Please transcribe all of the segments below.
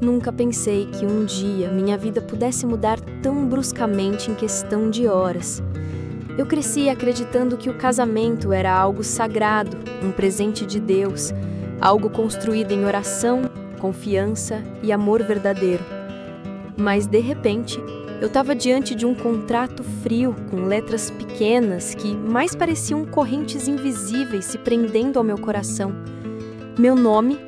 Nunca pensei que um dia minha vida pudesse mudar tão bruscamente em questão de horas. Eu cresci acreditando que o casamento era algo sagrado, um presente de Deus, algo construído em oração, confiança e amor verdadeiro. Mas, de repente, eu estava diante de um contrato frio, com letras pequenas que mais pareciam correntes invisíveis se prendendo ao meu coração. Meu nome,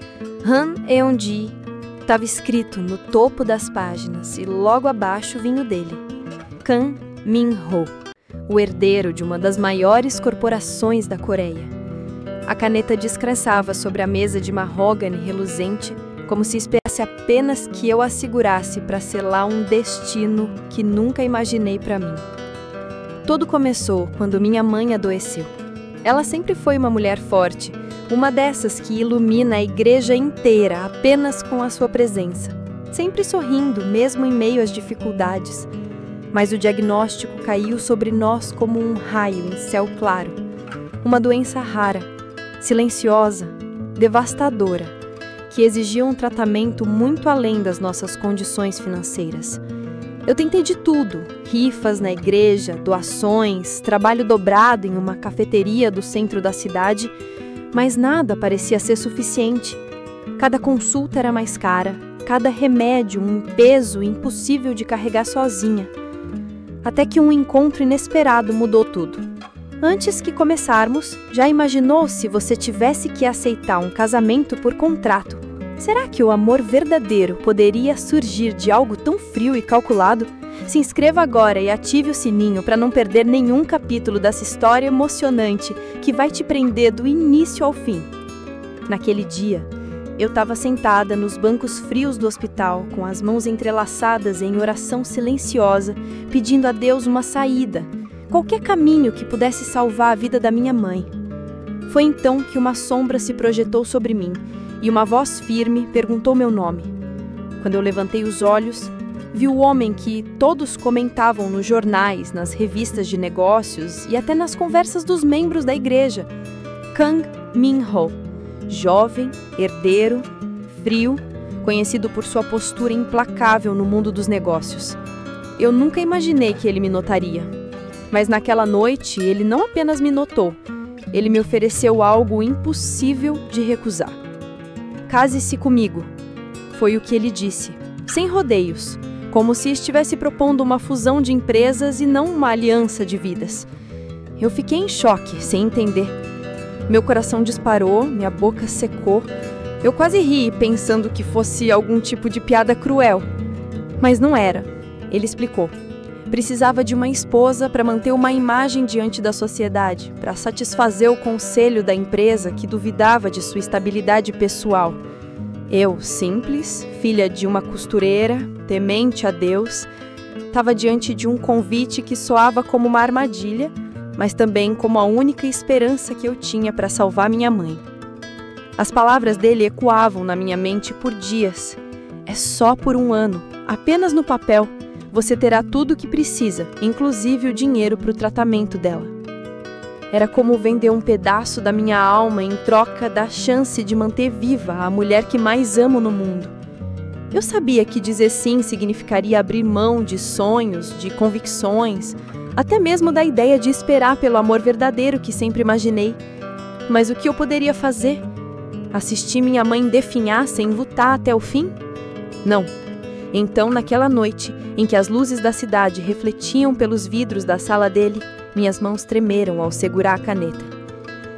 Han Eun-ji, estava escrito no topo das páginas e logo abaixo vinha o dele, Kang Min-ho, o herdeiro de uma das maiores corporações da Coreia. A caneta descansava sobre a mesa de mahógani reluzente, como se esperasse apenas que eu a segurasse para selar um destino que nunca imaginei para mim. Tudo começou quando minha mãe adoeceu. Ela sempre foi uma mulher forte, uma dessas que ilumina a igreja inteira apenas com a sua presença, sempre sorrindo, mesmo em meio às dificuldades. Mas o diagnóstico caiu sobre nós como um raio em céu claro. Uma doença rara, silenciosa, devastadora, que exigia um tratamento muito além das nossas condições financeiras. Eu tentei de tudo, rifas na igreja, doações, trabalho dobrado em uma cafeteria do centro da cidade, mas nada parecia ser suficiente. Cada consulta era mais cara, cada remédio um peso impossível de carregar sozinha. Até que um encontro inesperado mudou tudo. Antes que começarmos, já imaginou se você tivesse que aceitar um casamento por contrato? Será que o amor verdadeiro poderia surgir de algo tão frio e calculado? Se inscreva agora e ative o sininho para não perder nenhum capítulo dessa história emocionante que vai te prender do início ao fim. Naquele dia, eu estava sentada nos bancos frios do hospital, com as mãos entrelaçadas em oração silenciosa, pedindo a Deus uma saída, qualquer caminho que pudesse salvar a vida da minha mãe. Foi então que uma sombra se projetou sobre mim e uma voz firme perguntou meu nome. Quando eu levantei os olhos, vi o homem que todos comentavam nos jornais, nas revistas de negócios e até nas conversas dos membros da igreja. Kang Min-ho, jovem, herdeiro, frio, conhecido por sua postura implacável no mundo dos negócios. Eu nunca imaginei que ele me notaria. Mas naquela noite, ele não apenas me notou, ele me ofereceu algo impossível de recusar. Case-se comigo, foi o que ele disse, sem rodeios, como se estivesse propondo uma fusão de empresas e não uma aliança de vidas. Eu fiquei em choque, sem entender. Meu coração disparou, minha boca secou. Eu quase ri, pensando que fosse algum tipo de piada cruel. Mas não era. Ele explicou. Precisava de uma esposa para manter uma imagem diante da sociedade, para satisfazer o conselho da empresa que duvidava de sua estabilidade pessoal. Eu, simples, filha de uma costureira, temente a Deus, estava diante de um convite que soava como uma armadilha, mas também como a única esperança que eu tinha para salvar minha mãe. As palavras dele ecoavam na minha mente por dias. É só por um ano, apenas no papel, você terá tudo o que precisa, inclusive o dinheiro para o tratamento dela. Era como vender um pedaço da minha alma em troca da chance de manter viva a mulher que mais amo no mundo. Eu sabia que dizer sim significaria abrir mão de sonhos, de convicções, até mesmo da ideia de esperar pelo amor verdadeiro que sempre imaginei. Mas o que eu poderia fazer? Assistir minha mãe definhar sem lutar até o fim? Não. Então, naquela noite, em que as luzes da cidade refletiam pelos vidros da sala dele, minhas mãos tremeram ao segurar a caneta.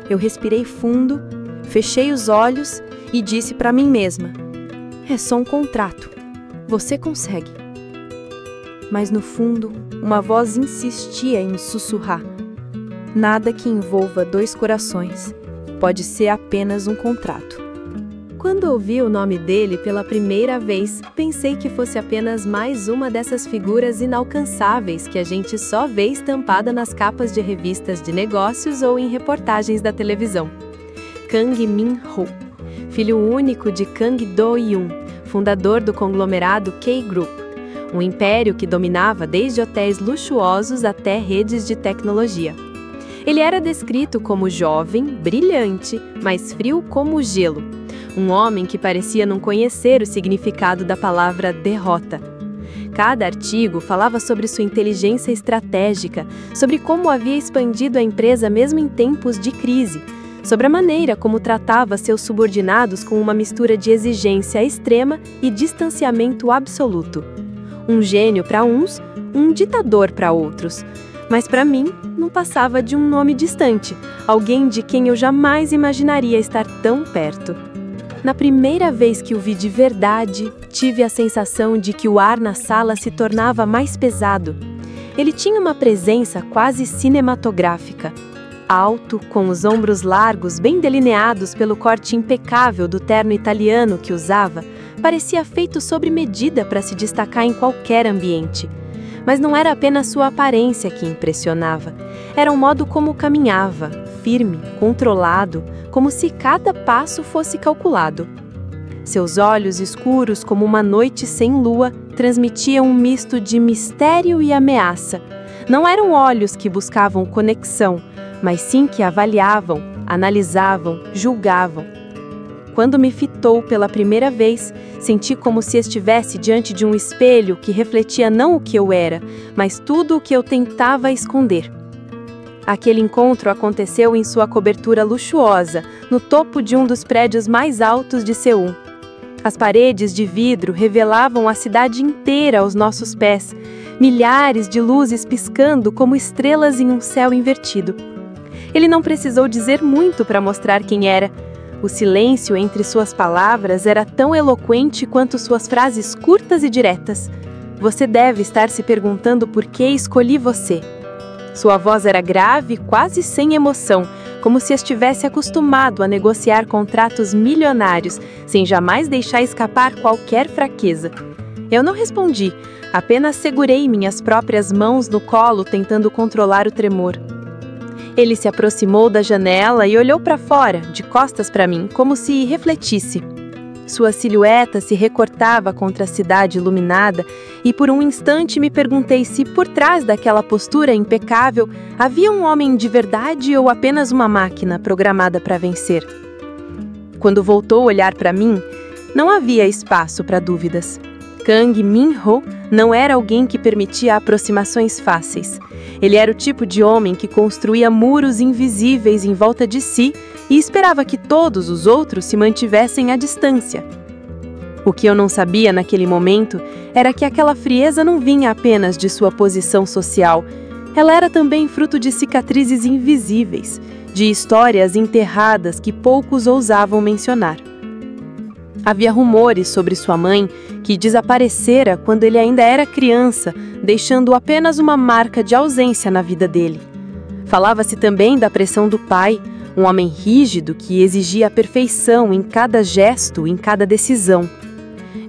Eu respirei fundo, fechei os olhos e disse para mim mesma: é só um contrato. Você consegue. Mas no fundo, uma voz insistia em sussurrar: nada que envolva dois corações pode ser apenas um contrato. Quando ouvi o nome dele pela primeira vez, pensei que fosse apenas mais uma dessas figuras inalcançáveis que a gente só vê estampada nas capas de revistas de negócios ou em reportagens da televisão. Kang Min-ho, filho único de Kang Do-yoon, fundador do conglomerado K-Group, um império que dominava desde hotéis luxuosos até redes de tecnologia. Ele era descrito como jovem, brilhante, mas frio como gelo. Um homem que parecia não conhecer o significado da palavra derrota. Cada artigo falava sobre sua inteligência estratégica, sobre como havia expandido a empresa mesmo em tempos de crise, sobre a maneira como tratava seus subordinados com uma mistura de exigência extrema e distanciamento absoluto. Um gênio para uns, um ditador para outros. Mas para mim, não passava de um nome distante, alguém de quem eu jamais imaginaria estar tão perto. Na primeira vez que o vi de verdade, tive a sensação de que o ar na sala se tornava mais pesado. Ele tinha uma presença quase cinematográfica. Alto, com os ombros largos, bem delineados pelo corte impecável do terno italiano que usava, parecia feito sob medida para se destacar em qualquer ambiente. Mas não era apenas sua aparência que impressionava. Era o modo como caminhava, firme, controlado, como se cada passo fosse calculado. Seus olhos escuros como uma noite sem lua transmitiam um misto de mistério e ameaça. Não eram olhos que buscavam conexão, mas sim que avaliavam, analisavam, julgavam. Quando me fitou pela primeira vez, senti como se estivesse diante de um espelho que refletia não o que eu era, mas tudo o que eu tentava esconder. Aquele encontro aconteceu em sua cobertura luxuosa, no topo de um dos prédios mais altos de Seul. As paredes de vidro revelavam a cidade inteira aos nossos pés, milhares de luzes piscando como estrelas em um céu invertido. Ele não precisou dizer muito para mostrar quem era. O silêncio entre suas palavras era tão eloquente quanto suas frases curtas e diretas. Você deve estar se perguntando por que escolhi você. Sua voz era grave, quase sem emoção, como se estivesse acostumado a negociar contratos milionários, sem jamais deixar escapar qualquer fraqueza. Eu não respondi, apenas segurei minhas próprias mãos no colo tentando controlar o tremor. Ele se aproximou da janela e olhou para fora, de costas para mim, como se refletisse. Sua silhueta se recortava contra a cidade iluminada e por um instante me perguntei se por trás daquela postura impecável havia um homem de verdade ou apenas uma máquina programada para vencer. Quando voltou a olhar para mim, não havia espaço para dúvidas. Kang Min-ho não era alguém que permitia aproximações fáceis. Ele era o tipo de homem que construía muros invisíveis em volta de si e esperava que todos os outros se mantivessem à distância. O que eu não sabia naquele momento era que aquela frieza não vinha apenas de sua posição social. Ela era também fruto de cicatrizes invisíveis, de histórias enterradas que poucos ousavam mencionar. Havia rumores sobre sua mãe que desaparecera quando ele ainda era criança, deixando apenas uma marca de ausência na vida dele. Falava-se também da pressão do pai, um homem rígido que exigia a perfeição em cada gesto, em cada decisão.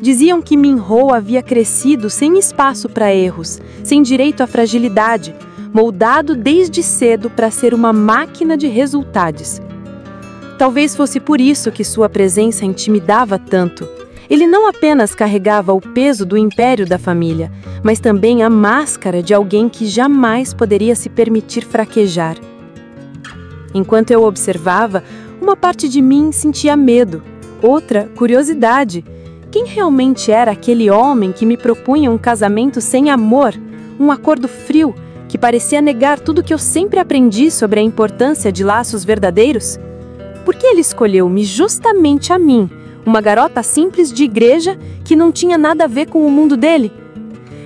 Diziam que Min-ho havia crescido sem espaço para erros, sem direito à fragilidade, moldado desde cedo para ser uma máquina de resultados. Talvez fosse por isso que sua presença intimidava tanto. Ele não apenas carregava o peso do império da família, mas também a máscara de alguém que jamais poderia se permitir fraquejar. Enquanto eu observava, uma parte de mim sentia medo, outra, curiosidade. Quem realmente era aquele homem que me propunha um casamento sem amor, um acordo frio, que parecia negar tudo que eu sempre aprendi sobre a importância de laços verdadeiros? Por que ele escolheu-me justamente a mim, uma garota simples de igreja que não tinha nada a ver com o mundo dele?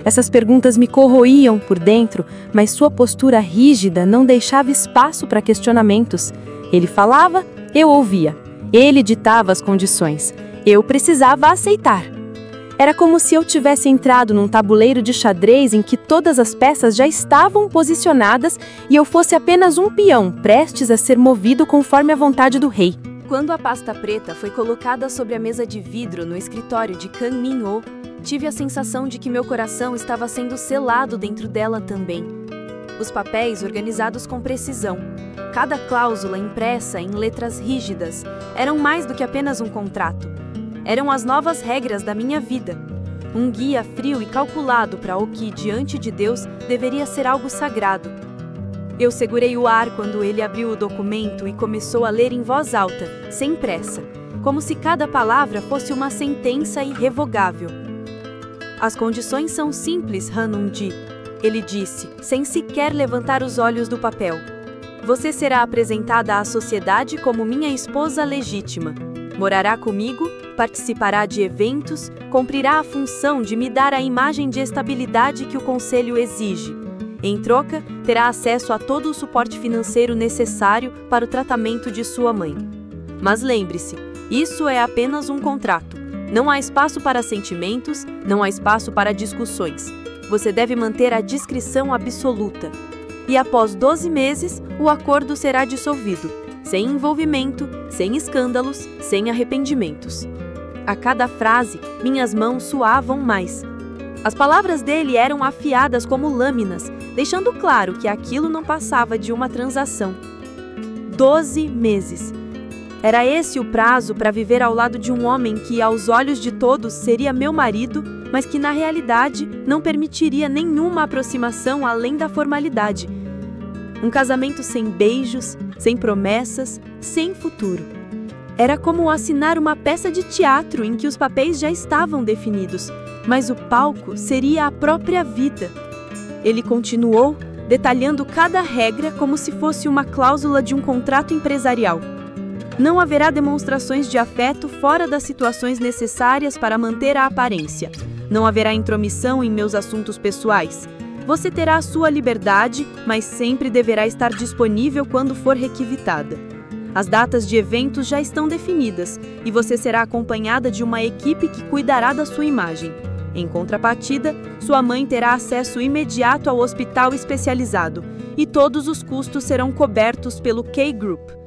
Essas perguntas me corroíam por dentro, mas sua postura rígida não deixava espaço para questionamentos. Ele falava, eu ouvia. Ele ditava as condições. Eu precisava aceitar. Era como se eu tivesse entrado num tabuleiro de xadrez em que todas as peças já estavam posicionadas e eu fosse apenas um peão, prestes a ser movido conforme a vontade do rei. Quando a pasta preta foi colocada sobre a mesa de vidro no escritório de Kang Min-ho, tive a sensação de que meu coração estava sendo selado dentro dela também. Os papéis organizados com precisão, cada cláusula impressa em letras rígidas, eram mais do que apenas um contrato. Eram as novas regras da minha vida. Um guia frio e calculado para o que, diante de Deus, deveria ser algo sagrado. Eu segurei o ar quando ele abriu o documento e começou a ler em voz alta, sem pressa. como se cada palavra fosse uma sentença irrevogável. As condições são simples, Han Un-ji, ele disse, sem sequer levantar os olhos do papel. Você será apresentada à sociedade como minha esposa legítima. Morará comigo, participará de eventos, cumprirá a função de me dar a imagem de estabilidade que o conselho exige. Em troca, terá acesso a todo o suporte financeiro necessário para o tratamento de sua mãe. Mas lembre-se, isso é apenas um contrato. Não há espaço para sentimentos, não há espaço para discussões. Você deve manter a discrição absoluta. E após 12 meses, o acordo será dissolvido, sem envolvimento, sem escândalos, sem arrependimentos. A cada frase, minhas mãos suavam mais. As palavras dele eram afiadas como lâminas, deixando claro que aquilo não passava de uma transação. 12 meses. Era esse o prazo para viver ao lado de um homem que, aos olhos de todos, seria meu marido, mas que, na realidade, não permitiria nenhuma aproximação além da formalidade. Um casamento sem beijos, sem promessas, sem futuro. Era como assinar uma peça de teatro em que os papéis já estavam definidos, mas o palco seria a própria vida. Ele continuou, detalhando cada regra como se fosse uma cláusula de um contrato empresarial. Não haverá demonstrações de afeto fora das situações necessárias para manter a aparência. Não haverá intromissão em meus assuntos pessoais. Você terá a sua liberdade, mas sempre deverá estar disponível quando for requisitada. As datas de eventos já estão definidas e você será acompanhada de uma equipe que cuidará da sua imagem. Em contrapartida, sua mãe terá acesso imediato ao hospital especializado e todos os custos serão cobertos pelo K-Group.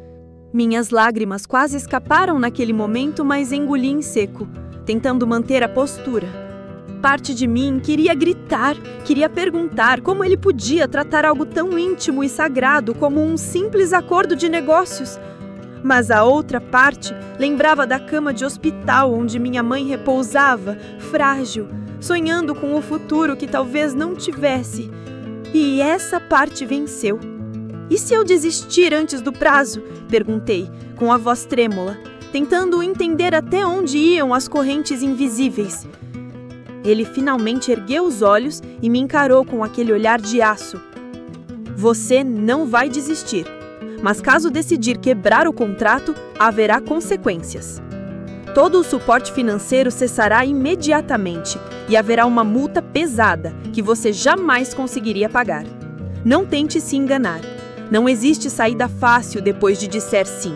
Minhas lágrimas quase escaparam naquele momento, mas engoli em seco, tentando manter a postura. Parte de mim queria gritar, queria perguntar como ele podia tratar algo tão íntimo e sagrado como um simples acordo de negócios. Mas a outra parte lembrava da cama de hospital onde minha mãe repousava, frágil, sonhando com o futuro que talvez não tivesse. E essa parte venceu. E se eu desistir antes do prazo? Perguntei, com a voz trêmula, tentando entender até onde iam as correntes invisíveis. Ele finalmente ergueu os olhos e me encarou com aquele olhar de aço. Você não vai desistir, mas caso decidir quebrar o contrato, haverá consequências. Todo o suporte financeiro cessará imediatamente e haverá uma multa pesada que você jamais conseguiria pagar. Não tente se enganar. Não existe saída fácil depois de disser sim.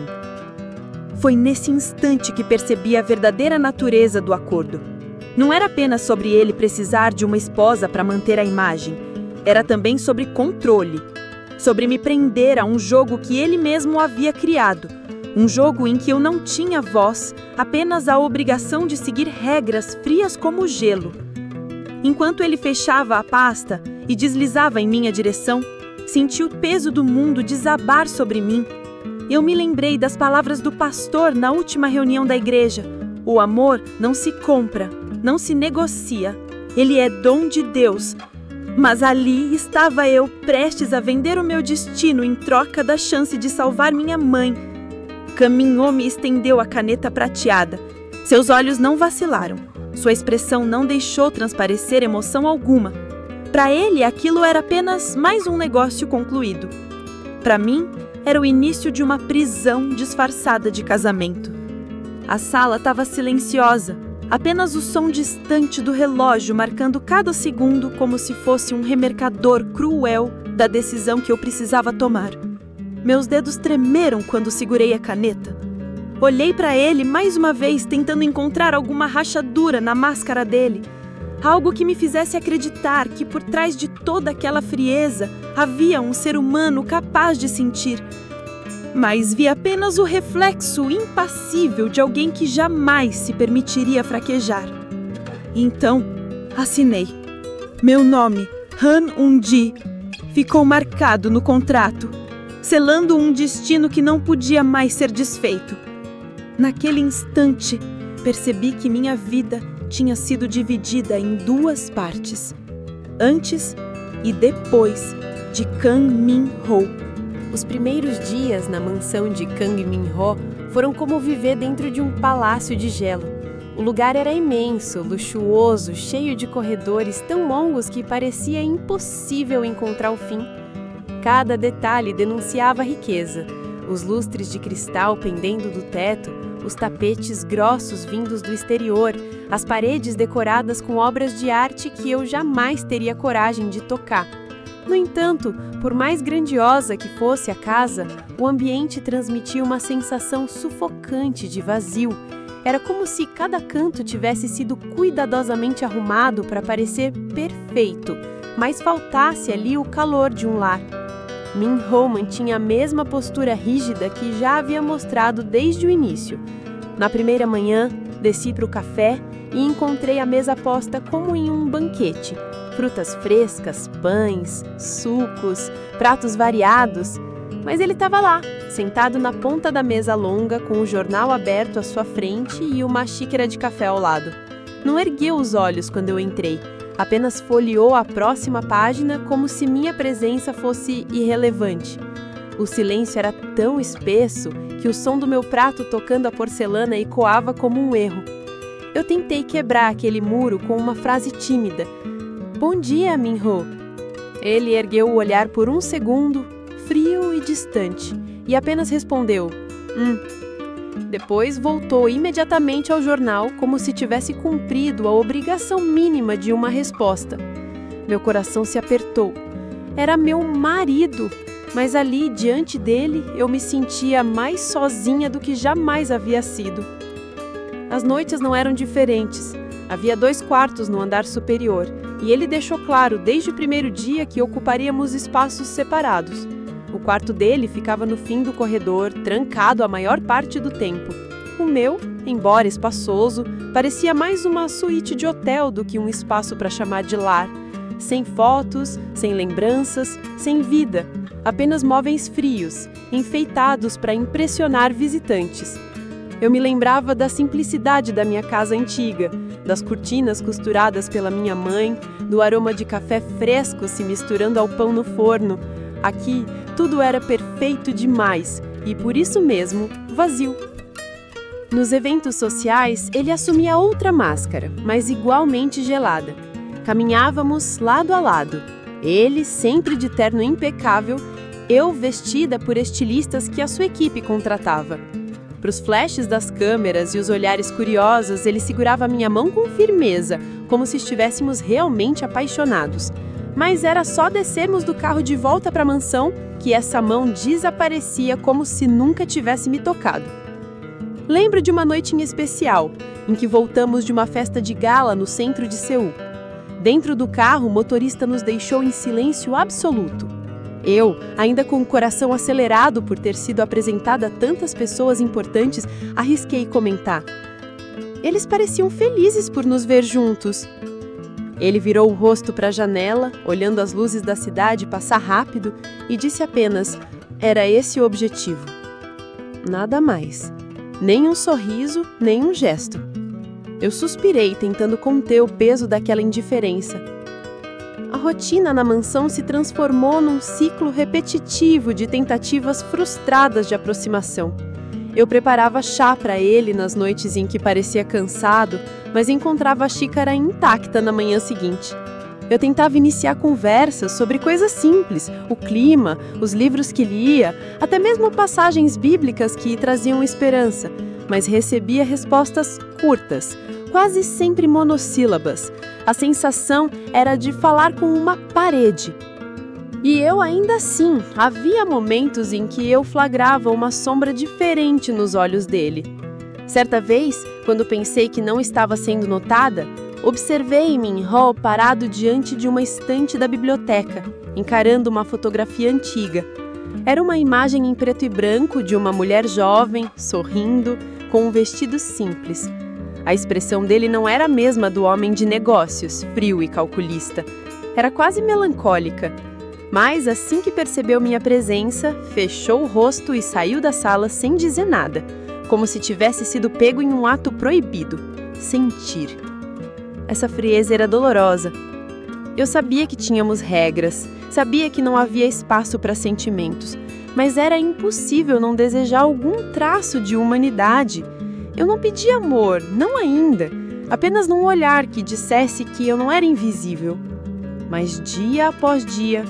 Foi nesse instante que percebi a verdadeira natureza do acordo. Não era apenas sobre ele precisar de uma esposa para manter a imagem. Era também sobre controle. Sobre me prender a um jogo que ele mesmo havia criado. Um jogo em que eu não tinha voz, apenas a obrigação de seguir regras frias como gelo. Enquanto ele fechava a pasta e deslizava em minha direção, senti o peso do mundo desabar sobre mim. Eu me lembrei das palavras do pastor na última reunião da igreja. O amor não se compra, não se negocia. Ele é dom de Deus. Mas ali estava eu, prestes a vender o meu destino em troca da chance de salvar minha mãe. Caminhou e estendeu a caneta prateada. Seus olhos não vacilaram. Sua expressão não deixou transparecer emoção alguma. Para ele, aquilo era apenas mais um negócio concluído. Para mim, era o início de uma prisão disfarçada de casamento. A sala estava silenciosa, apenas o som distante do relógio marcando cada segundo como se fosse um remarcador cruel da decisão que eu precisava tomar. Meus dedos tremeram quando segurei a caneta. Olhei para ele mais uma vez, tentando encontrar alguma rachadura na máscara dele. Algo que me fizesse acreditar que por trás de toda aquela frieza havia um ser humano capaz de sentir. Mas vi apenas o reflexo impassível de alguém que jamais se permitiria fraquejar. Então, assinei. Meu nome, Han Un-ji, ficou marcado no contrato, selando um destino que não podia mais ser desfeito. Naquele instante, percebi que minha vida tinha sido dividida em duas partes, antes e depois de Kang Min-ho. Os primeiros dias na mansão de Kang Min-ho Foram como viver dentro de um palácio de gelo. O lugar era imenso, luxuoso, cheio de corredores tão longos que parecia impossível encontrar o fim. Cada detalhe denunciava a riqueza. Os lustres de cristal pendendo do teto, os tapetes grossos vindos do exterior, as paredes decoradas com obras de arte que eu jamais teria coragem de tocar. No entanto, por mais grandiosa que fosse a casa, o ambiente transmitia uma sensação sufocante de vazio. Era como se cada canto tivesse sido cuidadosamente arrumado para parecer perfeito, mas faltasse ali o calor de um lar. Min-ho mantinha a mesma postura rígida que já havia mostrado desde o início. Na primeira manhã, desci para o café e encontrei a mesa posta como em um banquete. Frutas frescas, pães, sucos, pratos variados. Mas ele estava lá, sentado na ponta da mesa longa, com o jornal aberto à sua frente e uma xícara de café ao lado. Não ergueu os olhos quando eu entrei, apenas folheou a próxima página como se minha presença fosse irrelevante. O silêncio era tão espesso que o som do meu prato tocando a porcelana ecoava como um erro. Eu tentei quebrar aquele muro com uma frase tímida. "Bom dia, Min-ho." Ele ergueu o olhar por um segundo, frio e distante, e apenas respondeu, Depois voltou imediatamente ao jornal como se tivesse cumprido a obrigação mínima de uma resposta. Meu coração se apertou. Era meu marido, mas ali, diante dele, eu me sentia mais sozinha do que jamais havia sido. As noites não eram diferentes. Havia 2 quartos no andar superior, e ele deixou claro desde o primeiro dia que ocuparíamos espaços separados. O quarto dele ficava no fim do corredor, trancado a maior parte do tempo. O meu, embora espaçoso, parecia mais uma suíte de hotel do que um espaço para chamar de lar. Sem fotos, sem lembranças, sem vida. Apenas móveis frios, enfeitados para impressionar visitantes. Eu me lembrava da simplicidade da minha casa antiga, das cortinas costuradas pela minha mãe, do aroma de café fresco se misturando ao pão no forno. Aqui, tudo era perfeito demais e, por isso mesmo, vazio. Nos eventos sociais, ele assumia outra máscara, mas igualmente gelada. Caminhávamos lado a lado. Ele, sempre de terno impecável, eu vestida por estilistas que a sua equipe contratava. Para os flashes das câmeras e os olhares curiosos, ele segurava minha mão com firmeza, como se estivéssemos realmente apaixonados. Mas era só descermos do carro de volta para a mansão que essa mão desaparecia como se nunca tivesse me tocado. Lembro de uma noite em especial, em que voltamos de uma festa de gala no centro de Seul. Dentro do carro, o motorista nos deixou em silêncio absoluto. Eu, ainda com o coração acelerado por ter sido apresentada a tantas pessoas importantes, arrisquei comentar. Eles pareciam felizes por nos ver juntos. Ele virou o rosto para a janela, olhando as luzes da cidade passar rápido, e disse apenas, era esse o objetivo. Nada mais. Nem um sorriso, nem um gesto. Eu suspirei, tentando conter o peso daquela indiferença. A rotina na mansão se transformou num ciclo repetitivo de tentativas frustradas de aproximação. Eu preparava chá para ele nas noites em que parecia cansado, mas encontrava a xícara intacta na manhã seguinte. Eu tentava iniciar conversas sobre coisas simples, o clima, os livros que lia, até mesmo passagens bíblicas que traziam esperança, mas recebia respostas curtas, quase sempre monossílabas. A sensação era de falar com uma parede. E eu ainda assim, havia momentos em que eu flagrava uma sombra diferente nos olhos dele. Certa vez, quando pensei que não estava sendo notada, observei Min-ho parado diante de uma estante da biblioteca, encarando uma fotografia antiga. Era uma imagem em preto e branco de uma mulher jovem, sorrindo, com um vestido simples. A expressão dele não era a mesma do homem de negócios, frio e calculista. Era quase melancólica. Mas, assim que percebeu minha presença, fechou o rosto e saiu da sala sem dizer nada, como se tivesse sido pego em um ato proibido, sentir. Essa frieza era dolorosa. Eu sabia que tínhamos regras, sabia que não havia espaço para sentimentos, mas era impossível não desejar algum traço de humanidade. Eu não pedi amor, não ainda, apenas num olhar que dissesse que eu não era invisível. Mas dia após dia,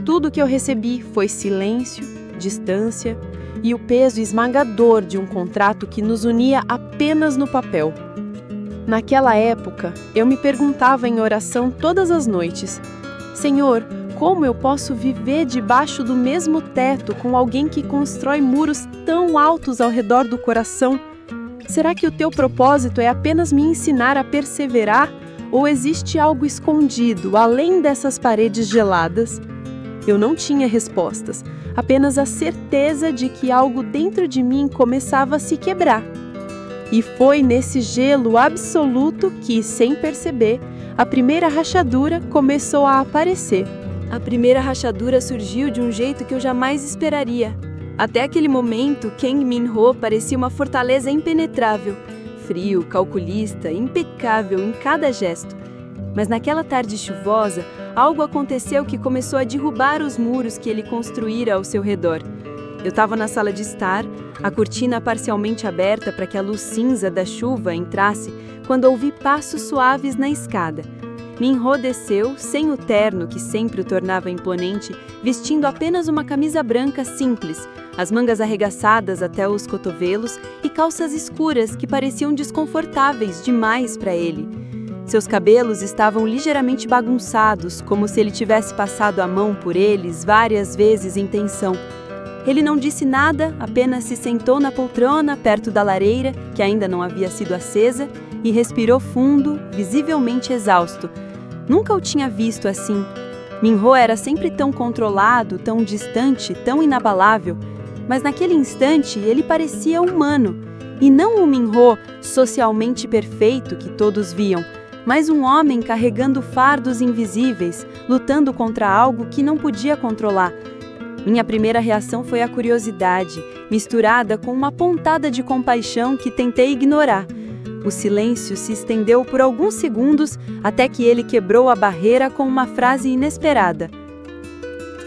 tudo que eu recebi foi silêncio, distância e o peso esmagador de um contrato que nos unia apenas no papel. Naquela época, eu me perguntava em oração todas as noites: Senhor, como eu posso viver debaixo do mesmo teto com alguém que constrói muros tão altos ao redor do coração? Será que o teu propósito é apenas me ensinar a perseverar? Ou existe algo escondido além dessas paredes geladas? Eu não tinha respostas, apenas a certeza de que algo dentro de mim começava a se quebrar. E foi nesse gelo absoluto que, sem perceber, a primeira rachadura começou a aparecer. A primeira rachadura surgiu de um jeito que eu jamais esperaria. Até aquele momento, Kang Min-ho parecia uma fortaleza impenetrável, frio, calculista, impecável em cada gesto. Mas naquela tarde chuvosa, algo aconteceu que começou a derrubar os muros que ele construíra ao seu redor. Eu estava na sala de estar, a cortina parcialmente aberta para que a luz cinza da chuva entrasse, quando ouvi passos suaves na escada. Min-ho desceu, sem o terno que sempre o tornava imponente, vestindo apenas uma camisa branca simples, as mangas arregaçadas até os cotovelos e calças escuras que pareciam desconfortáveis demais para ele. Seus cabelos estavam ligeiramente bagunçados, como se ele tivesse passado a mão por eles várias vezes em tensão. Ele não disse nada, apenas se sentou na poltrona perto da lareira, que ainda não havia sido acesa, e respirou fundo, visivelmente exausto. Nunca o tinha visto assim. Min-ho era sempre tão controlado, tão distante, tão inabalável, mas naquele instante ele parecia humano, e não o Min-ho socialmente perfeito que todos viam, mas um homem carregando fardos invisíveis, lutando contra algo que não podia controlar. Minha primeira reação foi a curiosidade, misturada com uma pontada de compaixão que tentei ignorar. O silêncio se estendeu por alguns segundos até que ele quebrou a barreira com uma frase inesperada.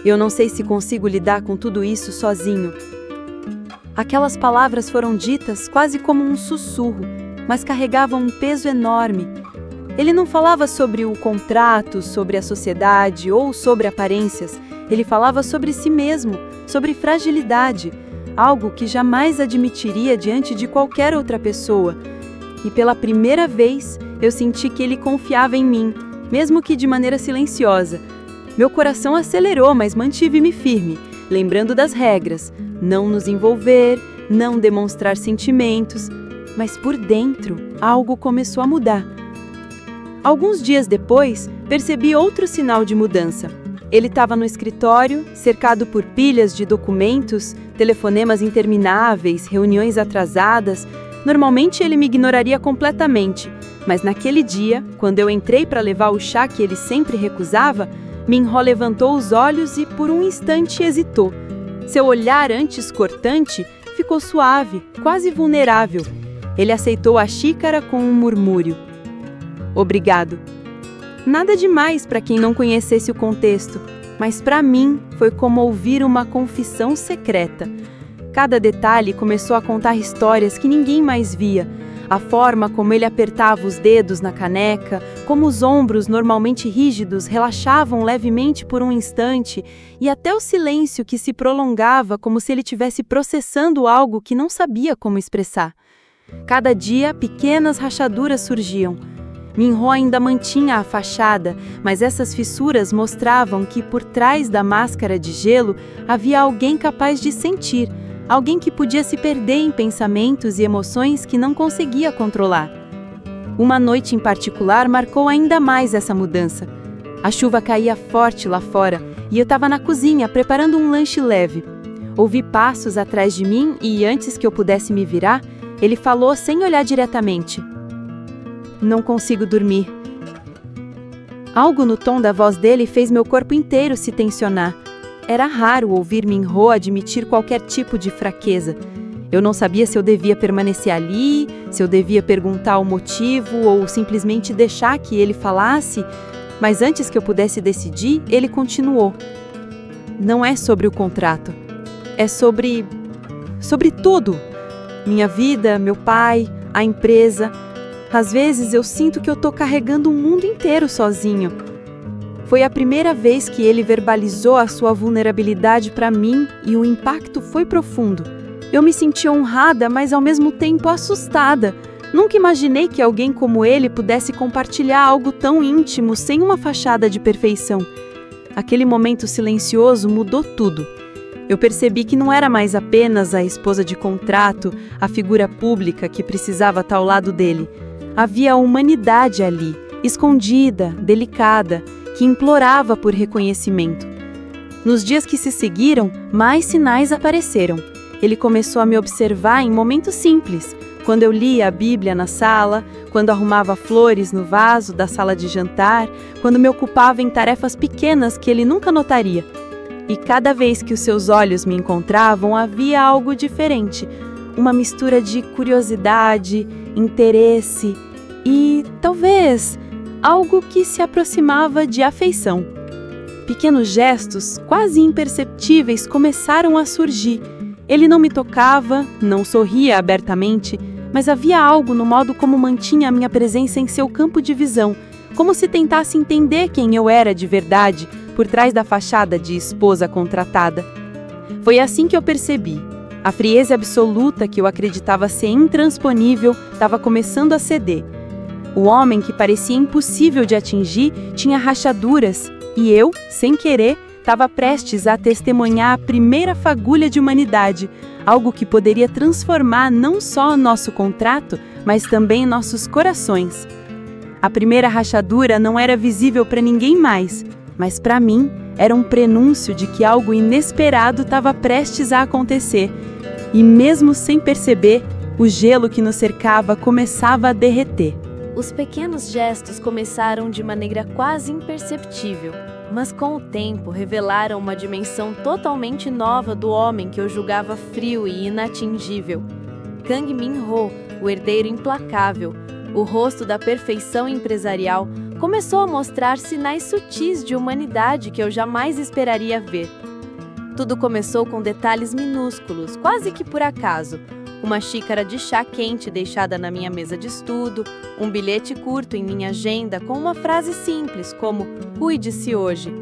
Eu não sei se consigo lidar com tudo isso sozinho. Aquelas palavras foram ditas quase como um sussurro, mas carregavam um peso enorme. Ele não falava sobre o contrato, sobre a sociedade ou sobre aparências. Ele falava sobre si mesmo, sobre fragilidade, algo que jamais admitiria diante de qualquer outra pessoa. E pela primeira vez, eu senti que ele confiava em mim, mesmo que de maneira silenciosa. Meu coração acelerou, mas mantive-me firme, lembrando das regras: não nos envolver, não demonstrar sentimentos. Mas por dentro, algo começou a mudar. Alguns dias depois, percebi outro sinal de mudança. Ele estava no escritório, cercado por pilhas de documentos, telefonemas intermináveis, reuniões atrasadas. Normalmente ele me ignoraria completamente, mas naquele dia, quando eu entrei para levar o chá que ele sempre recusava, Min-ho levantou os olhos e por um instante hesitou. Seu olhar antes cortante ficou suave, quase vulnerável. Ele aceitou a xícara com um murmúrio. Obrigado. Nada demais para quem não conhecesse o contexto, mas para mim foi como ouvir uma confissão secreta. Cada detalhe começou a contar histórias que ninguém mais via. A forma como ele apertava os dedos na caneca, como os ombros normalmente rígidos relaxavam levemente por um instante, e até o silêncio que se prolongava como se ele estivesse processando algo que não sabia como expressar. Cada dia, pequenas rachaduras surgiam. Min-ho ainda mantinha a fachada, mas essas fissuras mostravam que por trás da máscara de gelo havia alguém capaz de sentir, alguém que podia se perder em pensamentos e emoções que não conseguia controlar. Uma noite em particular marcou ainda mais essa mudança. A chuva caía forte lá fora e eu estava na cozinha preparando um lanche leve. Ouvi passos atrás de mim e, antes que eu pudesse me virar, ele falou sem olhar diretamente. Não consigo dormir. Algo no tom da voz dele fez meu corpo inteiro se tensionar. Era raro ouvir Min-ho admitir qualquer tipo de fraqueza. Eu não sabia se eu devia permanecer ali, se eu devia perguntar o motivo ou simplesmente deixar que ele falasse, mas antes que eu pudesse decidir, ele continuou. Não é sobre o contrato. É sobre tudo. Minha vida, meu pai, a empresa. Às vezes eu sinto que eu tô carregando o mundo inteiro sozinho. Foi a primeira vez que ele verbalizou a sua vulnerabilidade para mim e o impacto foi profundo. Eu me senti honrada, mas ao mesmo tempo assustada. Nunca imaginei que alguém como ele pudesse compartilhar algo tão íntimo sem uma fachada de perfeição. Aquele momento silencioso mudou tudo. Eu percebi que não era mais apenas a esposa de contrato, a figura pública que precisava estar ao lado dele. Havia a humanidade ali, escondida, delicada, que implorava por reconhecimento. Nos dias que se seguiram, mais sinais apareceram. Ele começou a me observar em momentos simples, quando eu lia a Bíblia na sala, quando arrumava flores no vaso da sala de jantar, quando me ocupava em tarefas pequenas que ele nunca notaria. E cada vez que os seus olhos me encontravam, havia algo diferente, uma mistura de curiosidade, interesse e, talvez, algo que se aproximava de afeição. Pequenos gestos, quase imperceptíveis, começaram a surgir. Ele não me tocava, não sorria abertamente, mas havia algo no modo como mantinha a minha presença em seu campo de visão, como se tentasse entender quem eu era de verdade, por trás da fachada de esposa contratada. Foi assim que eu percebi. A frieza absoluta que eu acreditava ser intransponível estava começando a ceder. O homem que parecia impossível de atingir tinha rachaduras e eu, sem querer, estava prestes a testemunhar a primeira fagulha de humanidade, algo que poderia transformar não só nosso contrato, mas também nossos corações. A primeira rachadura não era visível para ninguém mais, mas para mim era um prenúncio de que algo inesperado estava prestes a acontecer. E mesmo sem perceber, o gelo que nos cercava começava a derreter. Os pequenos gestos começaram de maneira quase imperceptível, mas com o tempo revelaram uma dimensão totalmente nova do homem que eu julgava frio e inatingível. Kang Min-ho, o herdeiro implacável, o rosto da perfeição empresarial, começou a mostrar sinais sutis de humanidade que eu jamais esperaria ver. Tudo começou com detalhes minúsculos, quase que por acaso. Uma xícara de chá quente deixada na minha mesa de estudo, um bilhete curto em minha agenda com uma frase simples como "Cuide-se hoje",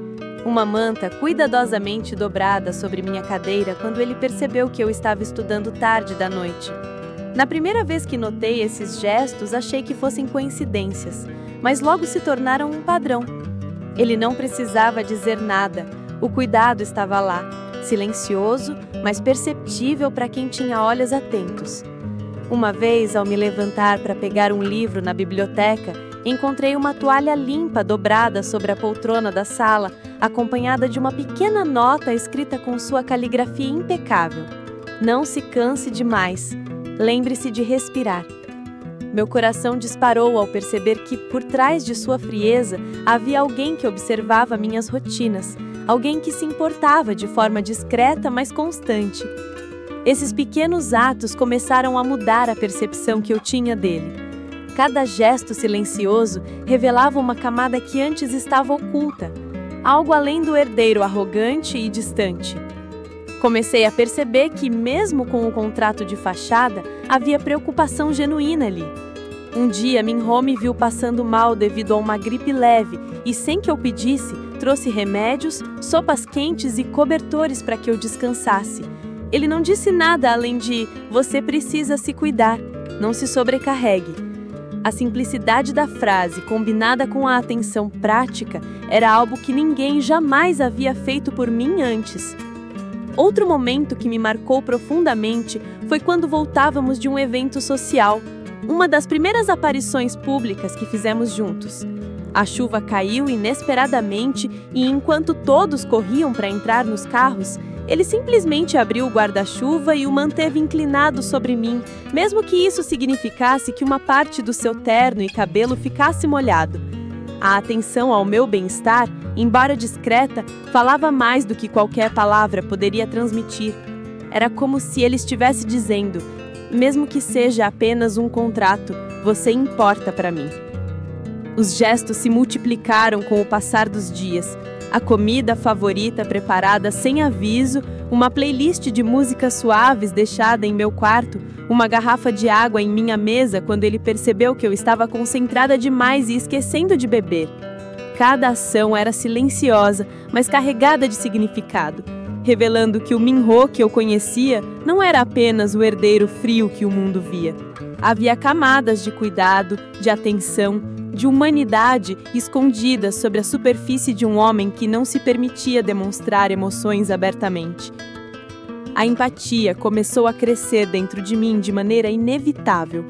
uma manta cuidadosamente dobrada sobre minha cadeira quando ele percebeu que eu estava estudando tarde da noite. Na primeira vez que notei esses gestos, achei que fossem coincidências, mas logo se tornaram um padrão. Ele não precisava dizer nada, o cuidado estava lá, silencioso, mas perceptível para quem tinha olhos atentos. Uma vez, ao me levantar para pegar um livro na biblioteca, encontrei uma toalha limpa dobrada sobre a poltrona da sala, acompanhada de uma pequena nota escrita com sua caligrafia impecável. Não se canse demais. Lembre-se de respirar. Meu coração disparou ao perceber que, por trás de sua frieza, havia alguém que observava minhas rotinas, alguém que se importava de forma discreta, mas constante. Esses pequenos atos começaram a mudar a percepção que eu tinha dele. Cada gesto silencioso revelava uma camada que antes estava oculta, algo além do herdeiro arrogante e distante. Comecei a perceber que, mesmo com o contrato de fachada, havia preocupação genuína ali. Um dia, Min-ho me viu passando mal devido a uma gripe leve e, sem que eu pedisse, trouxe remédios, sopas quentes e cobertores para que eu descansasse. Ele não disse nada além de "você precisa se cuidar, não se sobrecarregue". A simplicidade da frase, combinada com a atenção prática, era algo que ninguém jamais havia feito por mim antes. Outro momento que me marcou profundamente foi quando voltávamos de um evento social, uma das primeiras aparições públicas que fizemos juntos. A chuva caiu inesperadamente e, enquanto todos corriam para entrar nos carros, ele simplesmente abriu o guarda-chuva e o manteve inclinado sobre mim, mesmo que isso significasse que uma parte do seu terno e cabelo ficasse molhado. A atenção ao meu bem-estar, embora discreta, falava mais do que qualquer palavra poderia transmitir. Era como se ele estivesse dizendo: mesmo que seja apenas um contrato, você importa para mim. Os gestos se multiplicaram com o passar dos dias. a comida favorita preparada sem aviso, uma playlist de músicas suaves deixada em meu quarto, uma garrafa de água em minha mesa quando ele percebeu que eu estava concentrada demais e esquecendo de beber. Cada ação era silenciosa, mas carregada de significado, revelando que o Minho que eu conhecia não era apenas o herdeiro frio que o mundo via. Havia camadas de cuidado, de atenção, de humanidade escondidas sobre a superfície de um homem que não se permitia demonstrar emoções abertamente. A empatia começou a crescer dentro de mim de maneira inevitável.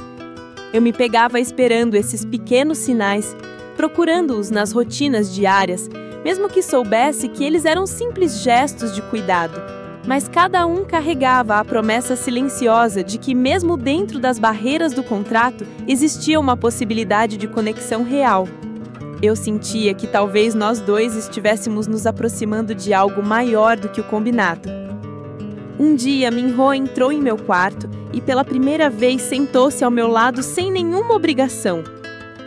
Eu me pegava esperando esses pequenos sinais, procurando-os nas rotinas diárias, mesmo que soubesse que eles eram simples gestos de cuidado. Mas cada um carregava a promessa silenciosa de que, mesmo dentro das barreiras do contrato, existia uma possibilidade de conexão real. Eu sentia que talvez nós dois estivéssemos nos aproximando de algo maior do que o combinado. Um dia, Minho entrou em meu quarto e pela primeira vez sentou-se ao meu lado sem nenhuma obrigação.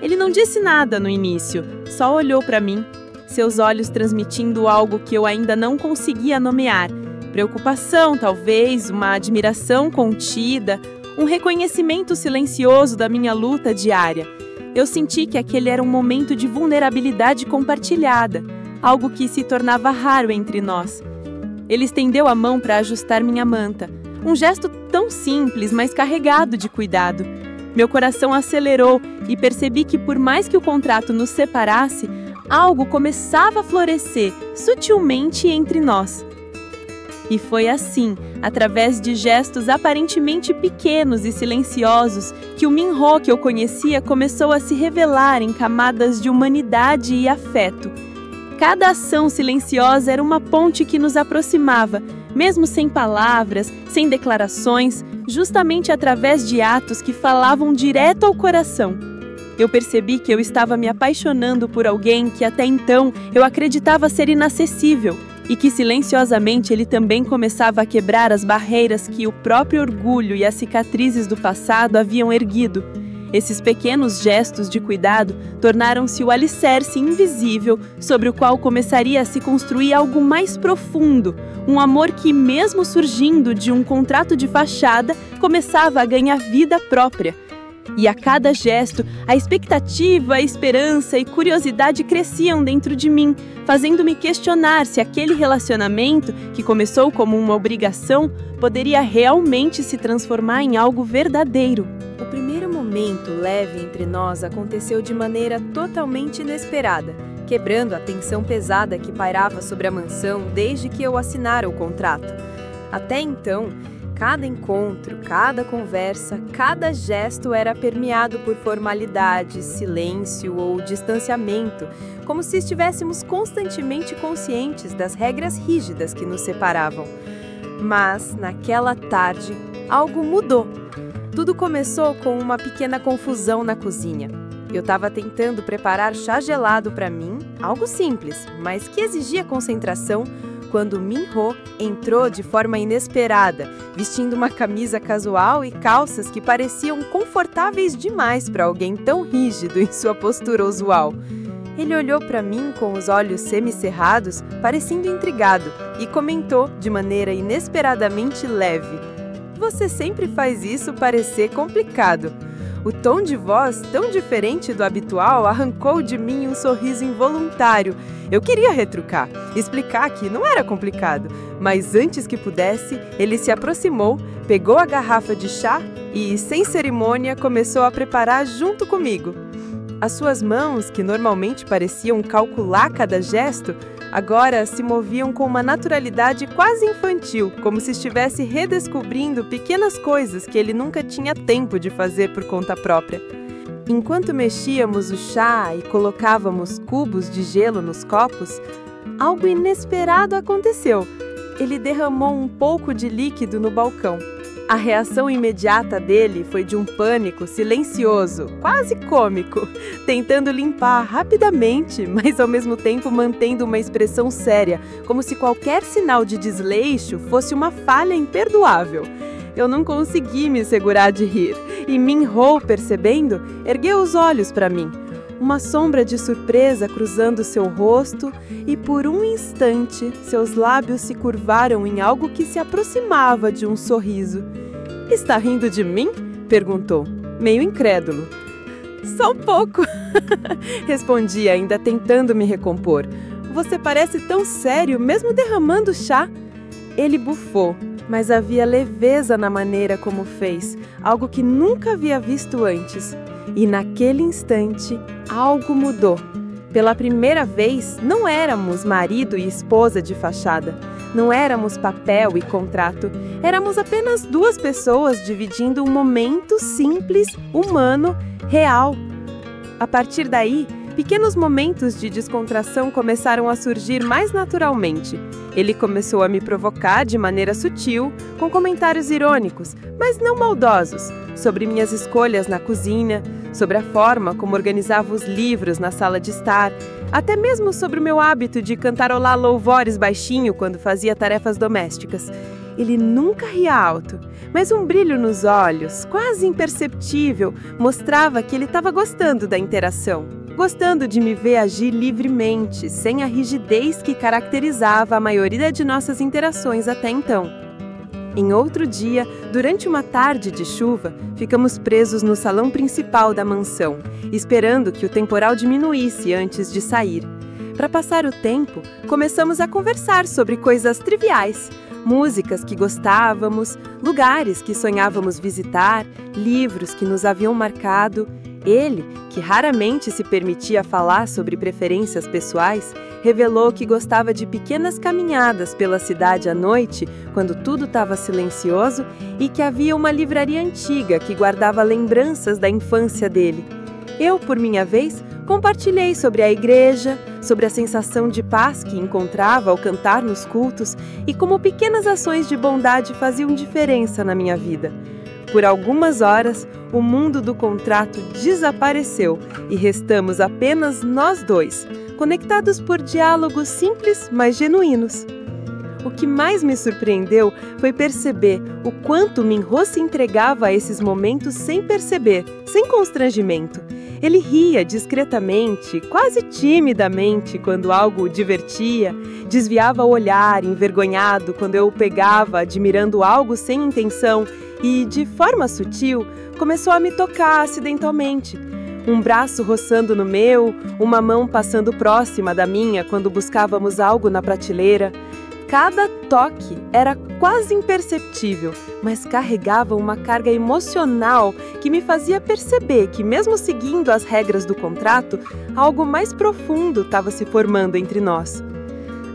Ele não disse nada no início, só olhou para mim, seus olhos transmitindo algo que eu ainda não conseguia nomear. Preocupação, talvez, uma admiração contida, um reconhecimento silencioso da minha luta diária. Eu senti que aquele era um momento de vulnerabilidade compartilhada, algo que se tornava raro entre nós. Ele estendeu a mão para ajustar minha manta, um gesto tão simples, mas carregado de cuidado. Meu coração acelerou e percebi que, por mais que o contrato nos separasse, algo começava a florescer sutilmente entre nós. E foi assim, através de gestos aparentemente pequenos e silenciosos, que o Minho que eu conhecia começou a se revelar em camadas de humanidade e afeto. Cada ação silenciosa era uma ponte que nos aproximava, mesmo sem palavras, sem declarações, justamente através de atos que falavam direto ao coração. Eu percebi que eu estava me apaixonando por alguém que até então eu acreditava ser inacessível, e que silenciosamente ele também começava a quebrar as barreiras que o próprio orgulho e as cicatrizes do passado haviam erguido. Esses pequenos gestos de cuidado tornaram-se o alicerce invisível sobre o qual começaria a se construir algo mais profundo, um amor que, mesmo surgindo de um contrato de fachada, começava a ganhar vida própria. E a cada gesto, a expectativa, a esperança e curiosidade cresciam dentro de mim, fazendo-me questionar se aquele relacionamento, que começou como uma obrigação, poderia realmente se transformar em algo verdadeiro. O primeiro momento leve entre nós aconteceu de maneira totalmente inesperada, quebrando a tensão pesada que pairava sobre a mansão desde que eu assinara o contrato. Até então, cada encontro, cada conversa, cada gesto era permeado por formalidade, silêncio ou distanciamento, como se estivéssemos constantemente conscientes das regras rígidas que nos separavam. Mas, naquela tarde, algo mudou. Tudo começou com uma pequena confusão na cozinha. Eu estava tentando preparar chá gelado para mim, algo simples, mas que exigia concentração, quando Minho entrou de forma inesperada, vestindo uma camisa casual e calças que pareciam confortáveis demais para alguém tão rígido em sua postura usual. Ele olhou para mim com os olhos semicerrados, parecendo intrigado, e comentou de maneira inesperadamente leve: "Você sempre faz isso parecer complicado." O tom de voz, tão diferente do habitual, arrancou de mim um sorriso involuntário. Eu queria retrucar, explicar que não era complicado, mas antes que pudesse, ele se aproximou, pegou a garrafa de chá e, sem cerimônia, começou a preparar junto comigo. As suas mãos, que normalmente pareciam calcular cada gesto, agora se moviam com uma naturalidade quase infantil, como se estivesse redescobrindo pequenas coisas que ele nunca tinha tempo de fazer por conta própria. Enquanto mexíamos o chá e colocávamos cubos de gelo nos copos, algo inesperado aconteceu. Ele derramou um pouco de líquido no balcão. A reação imediata dele foi de um pânico silencioso, quase cômico, tentando limpar rapidamente, mas ao mesmo tempo mantendo uma expressão séria, como se qualquer sinal de desleixo fosse uma falha imperdoável. Eu não consegui me segurar de rir, e Minho, percebendo, ergueu os olhos para mim. uma sombra de surpresa cruzando seu rosto e, por um instante, seus lábios se curvaram em algo que se aproximava de um sorriso. "Está rindo de mim?" perguntou, meio incrédulo. "Só um pouco", respondi, ainda tentando me recompor. "Você parece tão sério, mesmo derramando chá." Ele bufou, mas havia leveza na maneira como fez, algo que nunca havia visto antes. E naquele instante, algo mudou. Pela primeira vez, não éramos marido e esposa de fachada. Não éramos papel e contrato. Éramos apenas duas pessoas dividindo um momento simples, humano, real. A partir daí, pequenos momentos de descontração começaram a surgir mais naturalmente. Ele começou a me provocar de maneira sutil, com comentários irônicos, mas não maldosos, sobre minhas escolhas na cozinha, sobre a forma como organizava os livros na sala de estar, até mesmo sobre o meu hábito de cantarolar louvores baixinho quando fazia tarefas domésticas. Ele nunca ria alto, mas um brilho nos olhos, quase imperceptível, mostrava que ele estava gostando da interação. Gostando de me ver agir livremente, sem a rigidez que caracterizava a maioria de nossas interações até então. Em outro dia, durante uma tarde de chuva, ficamos presos no salão principal da mansão, esperando que o temporal diminuísse antes de sair. Para passar o tempo, começamos a conversar sobre coisas triviais, músicas que gostávamos, lugares que sonhávamos visitar, livros que nos haviam marcado. Ele, que raramente se permitia falar sobre preferências pessoais, revelou que gostava de pequenas caminhadas pela cidade à noite, quando tudo estava silencioso, e que havia uma livraria antiga que guardava lembranças da infância dele. Eu, por minha vez, compartilhei sobre a igreja, sobre a sensação de paz que encontrava ao cantar nos cultos e como pequenas ações de bondade faziam diferença na minha vida. Por algumas horas, o mundo do contrato desapareceu e restamos apenas nós dois, conectados por diálogos simples, mas genuínos. O que mais me surpreendeu foi perceber o quanto Minho se entregava a esses momentos sem perceber, sem constrangimento. Ele ria discretamente, quase timidamente, quando algo o divertia, desviava o olhar, envergonhado, quando eu o pegava, admirando algo sem intenção, e, de forma sutil, começou a me tocar acidentalmente. Um braço roçando no meu, uma mão passando próxima da minha quando buscávamos algo na prateleira. Cada toque era quase imperceptível, mas carregava uma carga emocional que me fazia perceber que, mesmo seguindo as regras do contrato, algo mais profundo estava se formando entre nós.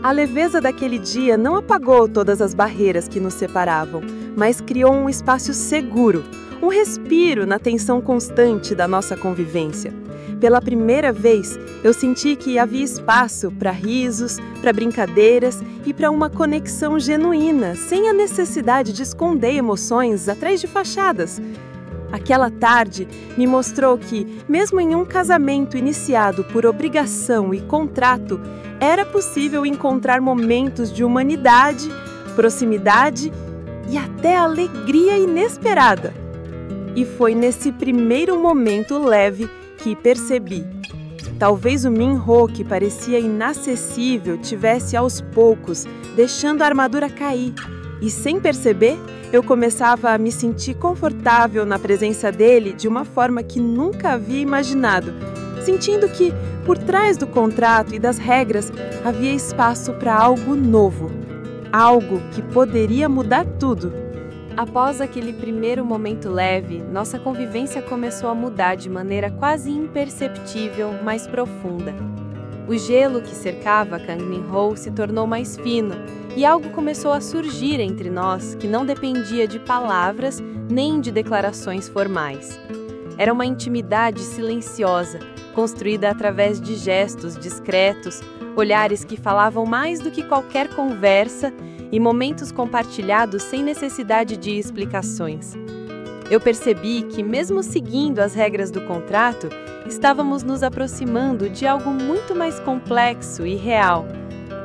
A leveza daquele dia não apagou todas as barreiras que nos separavam, mas criou um espaço seguro, um respiro na tensão constante da nossa convivência. Pela primeira vez, eu senti que havia espaço para risos, para brincadeiras e para uma conexão genuína, sem a necessidade de esconder emoções atrás de fachadas. Aquela tarde me mostrou que, mesmo em um casamento iniciado por obrigação e contrato, era possível encontrar momentos de humanidade, proximidade e até alegria inesperada. E foi nesse primeiro momento leve que percebi. Talvez o Minho, que parecia inacessível, tivesse aos poucos deixando a armadura cair. E sem perceber, eu começava a me sentir confortável na presença dele de uma forma que nunca havia imaginado, sentindo que, por trás do contrato e das regras, havia espaço para algo novo, algo que poderia mudar tudo. Após aquele primeiro momento leve, nossa convivência começou a mudar de maneira quase imperceptível, mais profunda. O gelo que cercava Kang Min-ho se tornou mais fino e algo começou a surgir entre nós que não dependia de palavras nem de declarações formais. Era uma intimidade silenciosa, construída através de gestos discretos, olhares que falavam mais do que qualquer conversa e momentos compartilhados sem necessidade de explicações. Eu percebi que, mesmo seguindo as regras do contrato, estávamos nos aproximando de algo muito mais complexo e real,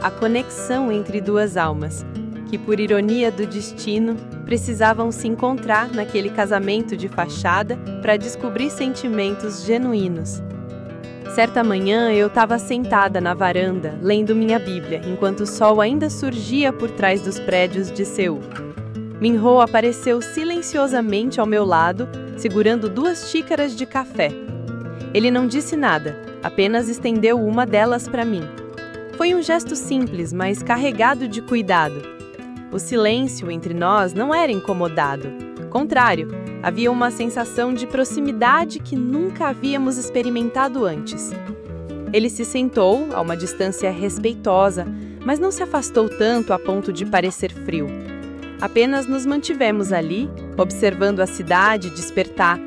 a conexão entre duas almas, que, por ironia do destino, precisavam se encontrar naquele casamento de fachada para descobrir sentimentos genuínos. Certa manhã eu estava sentada na varanda, lendo minha Bíblia, enquanto o sol ainda surgia por trás dos prédios de Seul. Min-ho apareceu silenciosamente ao meu lado, segurando 2 xícaras de café. Ele não disse nada, apenas estendeu uma delas para mim. Foi um gesto simples, mas carregado de cuidado. O silêncio entre nós não era incomodado. Contrário, havia uma sensação de proximidade que nunca havíamos experimentado antes. Ele se sentou a uma distância respeitosa, mas não se afastou tanto a ponto de parecer frio. Apenas nos mantivemos ali, observando a cidade despertar,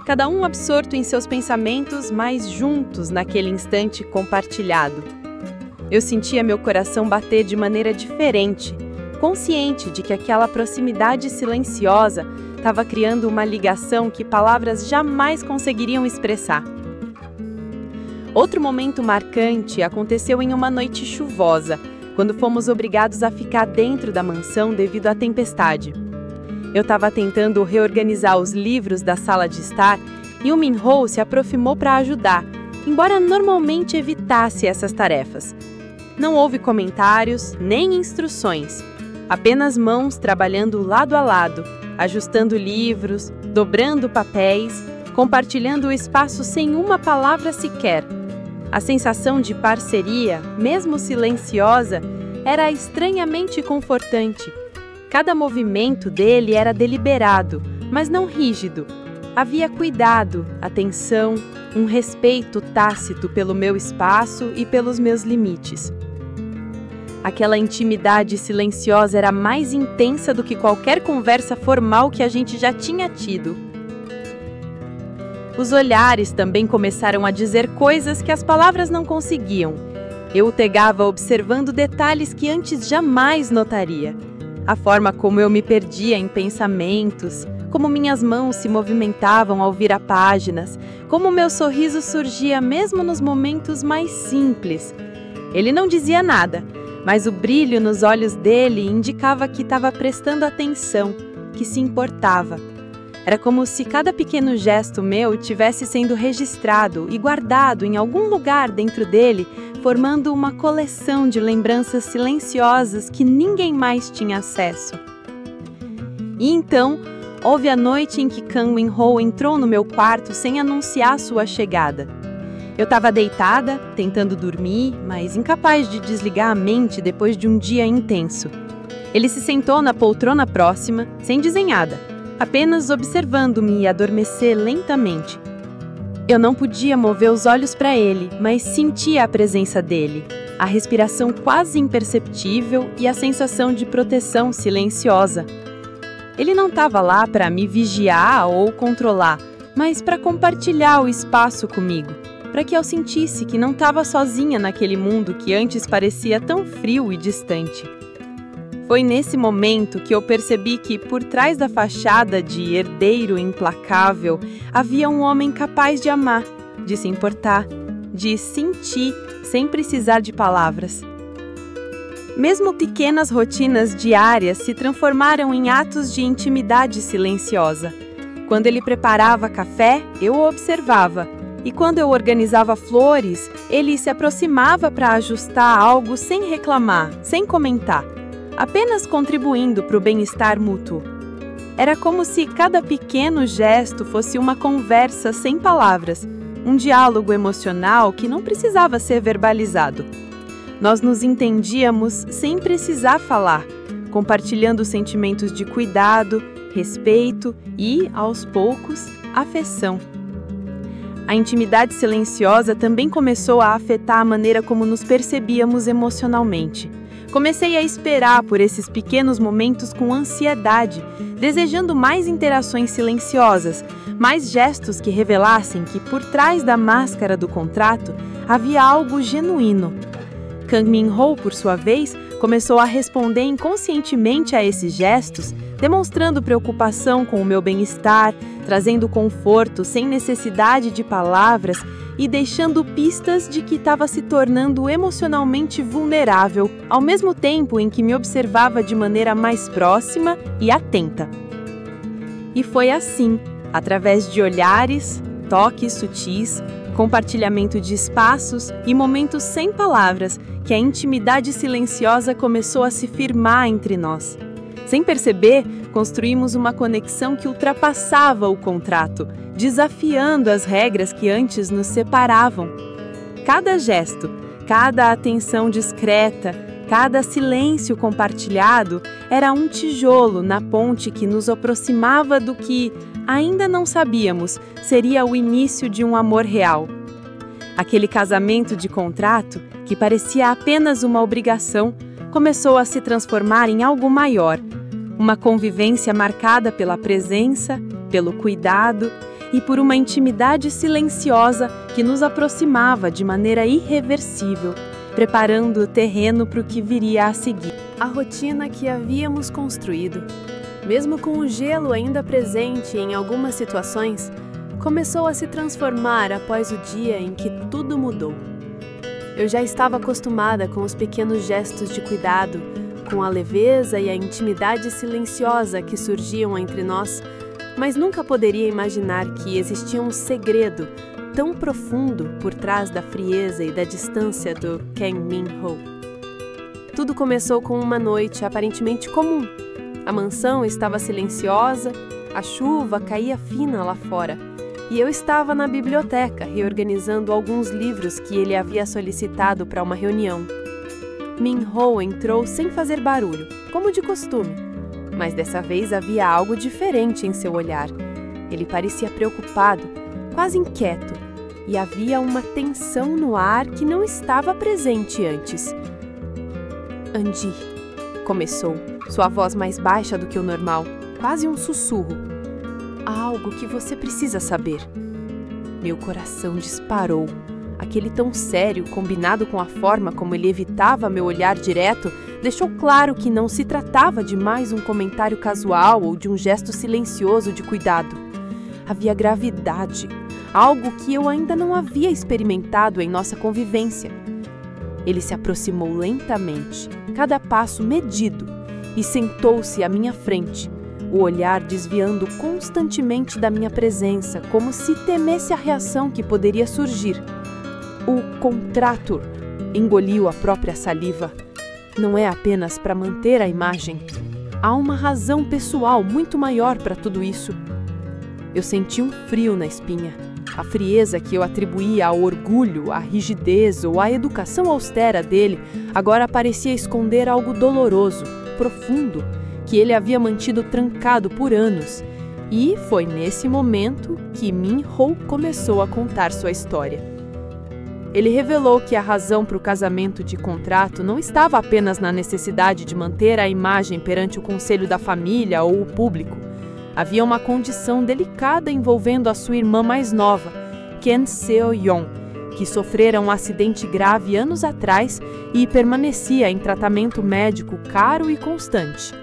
cada um absorto em seus pensamentos, mas juntos naquele instante compartilhado. Eu sentia meu coração bater de maneira diferente, consciente de que aquela proximidade silenciosa estava criando uma ligação que palavras jamais conseguiriam expressar. Outro momento marcante aconteceu em uma noite chuvosa, quando fomos obrigados a ficar dentro da mansão devido à tempestade. Eu estava tentando reorganizar os livros da sala de estar e o Min-ho se aproximou para ajudar, embora normalmente evitasse essas tarefas. Não houve comentários nem instruções, apenas mãos trabalhando lado a lado, ajustando livros, dobrando papéis, compartilhando o espaço sem uma palavra sequer. A sensação de parceria, mesmo silenciosa, era estranhamente confortante. Cada movimento dele era deliberado, mas não rígido. Havia cuidado, atenção, um respeito tácito pelo meu espaço e pelos meus limites. Aquela intimidade silenciosa era mais intensa do que qualquer conversa formal que a gente já tinha tido. Os olhares também começaram a dizer coisas que as palavras não conseguiam. Eu o pegava observando detalhes que antes jamais notaria. A forma como eu me perdia em pensamentos, como minhas mãos se movimentavam ao virar páginas, como meu sorriso surgia mesmo nos momentos mais simples. Ele não dizia nada, mas o brilho nos olhos dele indicava que estava prestando atenção, que se importava. Era como se cada pequeno gesto meu tivesse sendo registrado e guardado em algum lugar dentro dele, formando uma coleção de lembranças silenciosas que ninguém mais tinha acesso. E então, houve a noite em que Kang Min-ho entrou no meu quarto sem anunciar sua chegada. Eu estava deitada, tentando dormir, mas incapaz de desligar a mente depois de um dia intenso. Ele se sentou na poltrona próxima, sem dizer nada, apenas observando-me adormecer lentamente. Eu não podia mover os olhos para ele, mas sentia a presença dele, a respiração quase imperceptível e a sensação de proteção silenciosa. Ele não estava lá para me vigiar ou controlar, mas para compartilhar o espaço comigo, para que eu sentisse que não estava sozinha naquele mundo que antes parecia tão frio e distante. Foi nesse momento que eu percebi que, por trás da fachada de herdeiro implacável, havia um homem capaz de amar, de se importar, de sentir sem precisar de palavras. Mesmo pequenas rotinas diárias se transformaram em atos de intimidade silenciosa. Quando ele preparava café, eu o observava. E quando eu organizava flores, ele se aproximava para ajustar algo sem reclamar, sem comentar, apenas contribuindo para o bem-estar mútuo. Era como se cada pequeno gesto fosse uma conversa sem palavras, um diálogo emocional que não precisava ser verbalizado. Nós nos entendíamos sem precisar falar, compartilhando sentimentos de cuidado, respeito e, aos poucos, afeição. A intimidade silenciosa também começou a afetar a maneira como nos percebíamos emocionalmente. Comecei a esperar por esses pequenos momentos com ansiedade, desejando mais interações silenciosas, mais gestos que revelassem que por trás da máscara do contrato havia algo genuíno. Kang Min-ho, por sua vez, começou a responder inconscientemente a esses gestos, demonstrando preocupação com o meu bem-estar, trazendo conforto sem necessidade de palavras e deixando pistas de que estava se tornando emocionalmente vulnerável, ao mesmo tempo em que me observava de maneira mais próxima e atenta. E foi assim, através de olhares, toques sutis, compartilhamento de espaços e momentos sem palavras, que a intimidade silenciosa começou a se firmar entre nós. Sem perceber, construímos uma conexão que ultrapassava o contrato, desafiando as regras que antes nos separavam. Cada gesto, cada atenção discreta, cada silêncio compartilhado era um tijolo na ponte que nos aproximava do que, ainda não sabíamos, seria o início de um amor real. Aquele casamento de contrato, que parecia apenas uma obrigação, começou a se transformar em algo maior. Uma convivência marcada pela presença, pelo cuidado e por uma intimidade silenciosa que nos aproximava de maneira irreversível, preparando o terreno para o que viria a seguir. A rotina que havíamos construído, mesmo com o gelo ainda presente em algumas situações, começou a se transformar após o dia em que tudo mudou. Eu já estava acostumada com os pequenos gestos de cuidado, com a leveza e a intimidade silenciosa que surgiam entre nós, mas nunca poderia imaginar que existia um segredo tão profundo por trás da frieza e da distância do Kang Min-ho. Tudo começou com uma noite aparentemente comum. A mansão estava silenciosa, a chuva caía fina lá fora, e eu estava na biblioteca reorganizando alguns livros que ele havia solicitado para uma reunião. Min-ho entrou sem fazer barulho, como de costume, mas dessa vez havia algo diferente em seu olhar. Ele parecia preocupado, quase inquieto, e havia uma tensão no ar que não estava presente antes. "Andi", começou, sua voz mais baixa do que o normal, quase um sussurro. "Há algo que você precisa saber." Meu coração disparou. Aquele tom sério, combinado com a forma como ele evitava meu olhar direto, deixou claro que não se tratava de mais um comentário casual ou de um gesto silencioso de cuidado. Havia gravidade, algo que eu ainda não havia experimentado em nossa convivência. Ele se aproximou lentamente, cada passo medido, e sentou-se à minha frente, o olhar desviando constantemente da minha presença, como se temesse a reação que poderia surgir. "O contrato", engoliu a própria saliva, "não é apenas para manter a imagem. Há uma razão pessoal muito maior para tudo isso." Eu senti um frio na espinha. A frieza que eu atribuía ao orgulho, à rigidez ou à educação austera dele, agora parecia esconder algo doloroso, profundo, que ele havia mantido trancado por anos. E foi nesse momento que Min-ho começou a contar sua história. Ele revelou que a razão para o casamento de contrato não estava apenas na necessidade de manter a imagem perante o conselho da família ou o público. Havia uma condição delicada envolvendo a sua irmã mais nova, Ken Seo-yeon, que sofrera um acidente grave anos atrás e permanecia em tratamento médico caro e constante.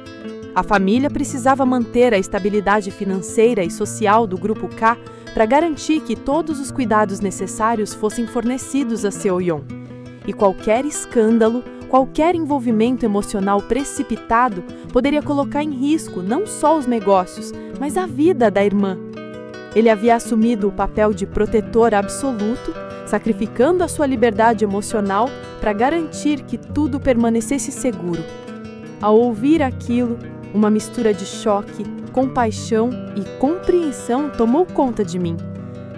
A família precisava manter a estabilidade financeira e social do Grupo K para garantir que todos os cuidados necessários fossem fornecidos a Seo-yeon. E qualquer escândalo, qualquer envolvimento emocional precipitado poderia colocar em risco não só os negócios, mas a vida da irmã. Ele havia assumido o papel de protetor absoluto, sacrificando a sua liberdade emocional para garantir que tudo permanecesse seguro. Ao ouvir aquilo, uma mistura de choque, compaixão e compreensão tomou conta de mim.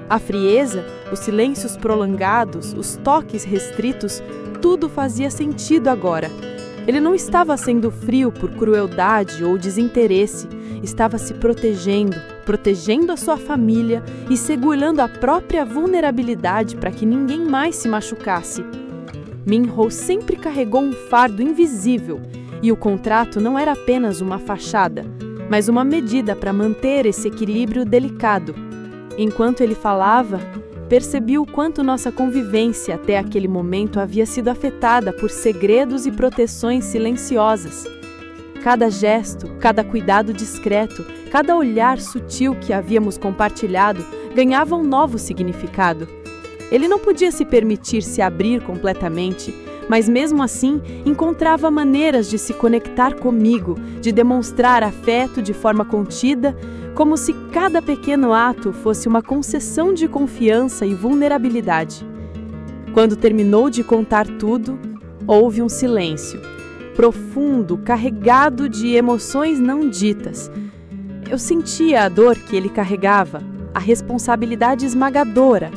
A frieza, os silêncios prolongados, os toques restritos, tudo fazia sentido agora. Ele não estava sendo frio por crueldade ou desinteresse, estava se protegendo a sua família e segurando a própria vulnerabilidade para que ninguém mais se machucasse. Min-ho sempre carregou um fardo invisível, e o contrato não era apenas uma fachada, mas uma medida para manter esse equilíbrio delicado. Enquanto ele falava, percebi o quanto nossa convivência até aquele momento havia sido afetada por segredos e proteções silenciosas. Cada gesto, cada cuidado discreto, cada olhar sutil que havíamos compartilhado ganhava um novo significado. Ele não podia se permitir se abrir completamente, mas mesmo assim encontrava maneiras de se conectar comigo, de demonstrar afeto de forma contida, como se cada pequeno ato fosse uma concessão de confiança e vulnerabilidade. Quando terminou de contar tudo, houve um silêncio, profundo, carregado de emoções não ditas. Eu sentia a dor que ele carregava, a responsabilidade esmagadora,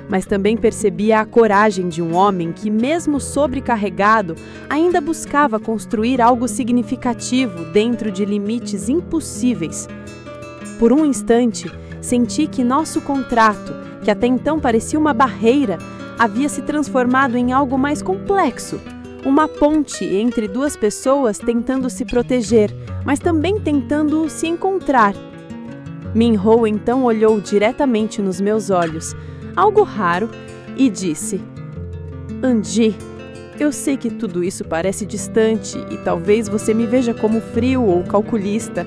mas também percebia a coragem de um homem que, mesmo sobrecarregado, ainda buscava construir algo significativo dentro de limites impossíveis. Por um instante, senti que nosso contrato, que até então parecia uma barreira, havia se transformado em algo mais complexo, uma ponte entre duas pessoas tentando se proteger, mas também tentando se encontrar. Min-ho então olhou diretamente nos meus olhos, algo raro, e disse: "An-ji, eu sei que tudo isso parece distante e talvez você me veja como frio ou calculista,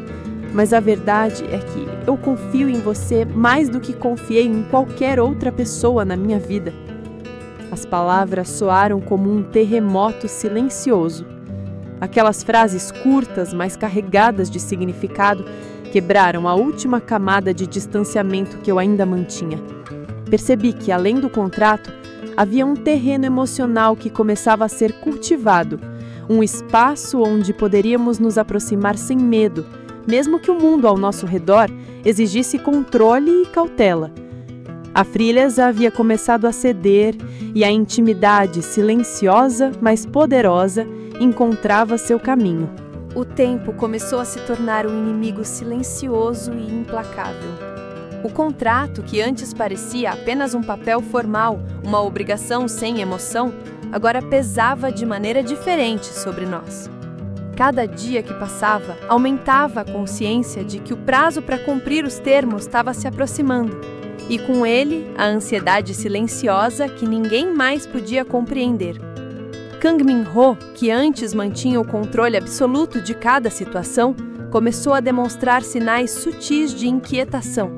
mas a verdade é que eu confio em você mais do que confiei em qualquer outra pessoa na minha vida." As palavras soaram como um terremoto silencioso. Aquelas frases curtas, mas carregadas de significado, quebraram a última camada de distanciamento que eu ainda mantinha. Percebi que, além do contrato, havia um terreno emocional que começava a ser cultivado, um espaço onde poderíamos nos aproximar sem medo, mesmo que o mundo ao nosso redor exigisse controle e cautela. A frieza havia começado a ceder e a intimidade silenciosa, mas poderosa, encontrava seu caminho. O tempo começou a se tornar um inimigo silencioso e implacável. O contrato, que antes parecia apenas um papel formal, uma obrigação sem emoção, agora pesava de maneira diferente sobre nós. Cada dia que passava, aumentava a consciência de que o prazo para cumprir os termos estava se aproximando. E com ele, a ansiedade silenciosa que ninguém mais podia compreender. Kang Min-ho, que antes mantinha o controle absoluto de cada situação, começou a demonstrar sinais sutis de inquietação.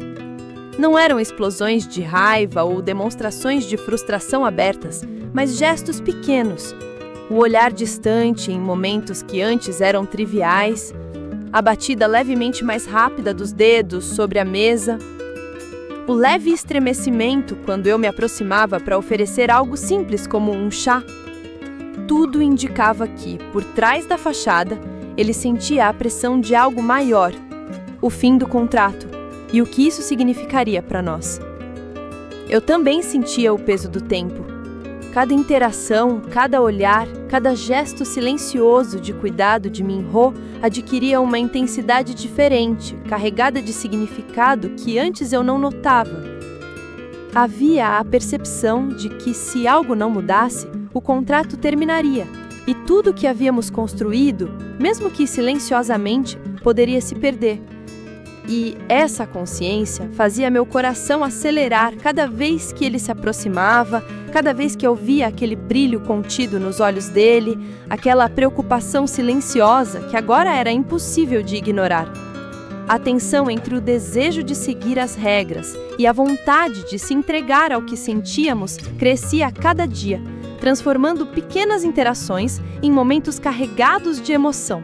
Não eram explosões de raiva ou demonstrações de frustração abertas, mas gestos pequenos. O olhar distante em momentos que antes eram triviais, a batida levemente mais rápida dos dedos sobre a mesa, o leve estremecimento quando eu me aproximava para oferecer algo simples como um chá. Tudo indicava que, por trás da fachada, ele sentia a pressão de algo maior, o fim do contrato e o que isso significaria para nós. Eu também sentia o peso do tempo. Cada interação, cada olhar, cada gesto silencioso de cuidado de Min-ho adquiria uma intensidade diferente, carregada de significado que antes eu não notava. Havia a percepção de que, se algo não mudasse, o contrato terminaria, e tudo que havíamos construído, mesmo que silenciosamente, poderia se perder. E essa consciência fazia meu coração acelerar cada vez que ele se aproximava, cada vez que eu via aquele brilho contido nos olhos dele, aquela preocupação silenciosa que agora era impossível de ignorar. A tensão entre o desejo de seguir as regras e a vontade de se entregar ao que sentíamos crescia a cada dia, transformando pequenas interações em momentos carregados de emoção.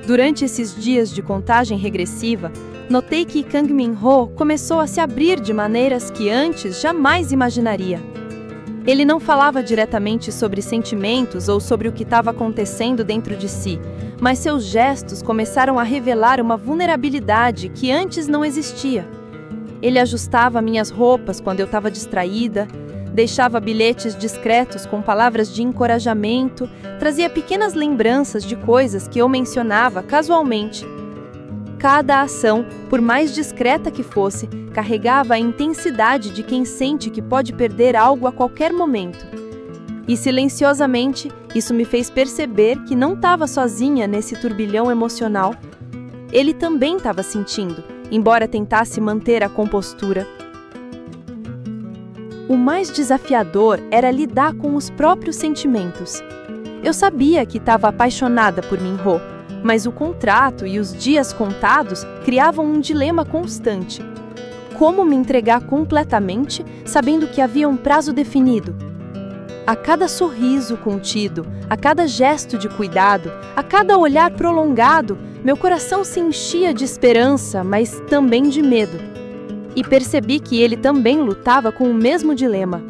Durante esses dias de contagem regressiva, notei que Kang Min-ho começou a se abrir de maneiras que antes jamais imaginaria. Ele não falava diretamente sobre sentimentos ou sobre o que estava acontecendo dentro de si, mas seus gestos começaram a revelar uma vulnerabilidade que antes não existia. Ele ajustava minhas roupas quando eu estava distraída, deixava bilhetes discretos com palavras de encorajamento, trazia pequenas lembranças de coisas que eu mencionava casualmente. Cada ação, por mais discreta que fosse, carregava a intensidade de quem sente que pode perder algo a qualquer momento. E silenciosamente, isso me fez perceber que não estava sozinha nesse turbilhão emocional. Ele também estava sentindo, embora tentasse manter a compostura. O mais desafiador era lidar com os próprios sentimentos. Eu sabia que estava apaixonada por Min-ho, mas o contrato e os dias contados criavam um dilema constante. Como me entregar completamente, sabendo que havia um prazo definido? A cada sorriso contido, a cada gesto de cuidado, a cada olhar prolongado, meu coração se enchia de esperança, mas também de medo. E percebi que ele também lutava com o mesmo dilema.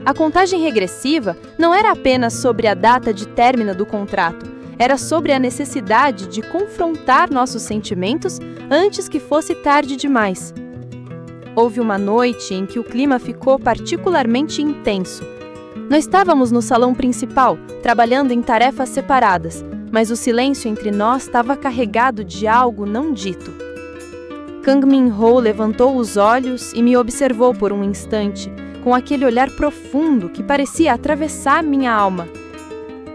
A contagem regressiva não era apenas sobre a data de término do contrato, era sobre a necessidade de confrontar nossos sentimentos antes que fosse tarde demais. Houve uma noite em que o clima ficou particularmente intenso. Nós estávamos no salão principal, trabalhando em tarefas separadas, mas o silêncio entre nós estava carregado de algo não dito. Kang Min-ho levantou os olhos e me observou por um instante, com aquele olhar profundo que parecia atravessar minha alma.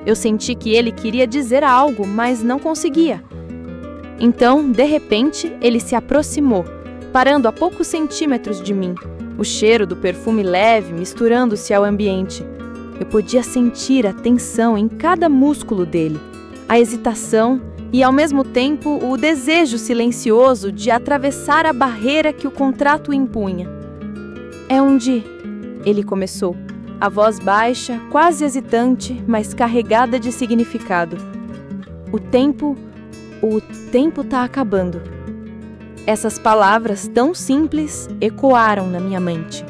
Eu senti que ele queria dizer algo, mas não conseguia. Então, de repente, ele se aproximou, parando a poucos centímetros de mim, o cheiro do perfume leve misturando-se ao ambiente. Eu podia sentir a tensão em cada músculo dele, a hesitação e, ao mesmo tempo, o desejo silencioso de atravessar a barreira que o contrato impunha. "É onde?" ele começou, a voz baixa, quase hesitante, mas carregada de significado. O tempo tá acabando." Essas palavras tão simples ecoaram na minha mente.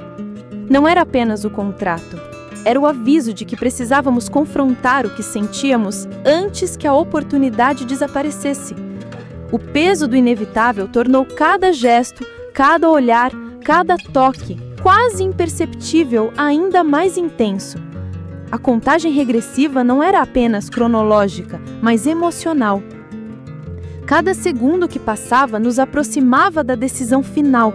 Não era apenas o contrato, era o aviso de que precisávamos confrontar o que sentíamos antes que a oportunidade desaparecesse. O peso do inevitável tornou cada gesto, cada olhar, cada toque, quase imperceptível, ainda mais intenso. A contagem regressiva não era apenas cronológica, mas emocional. Cada segundo que passava nos aproximava da decisão final,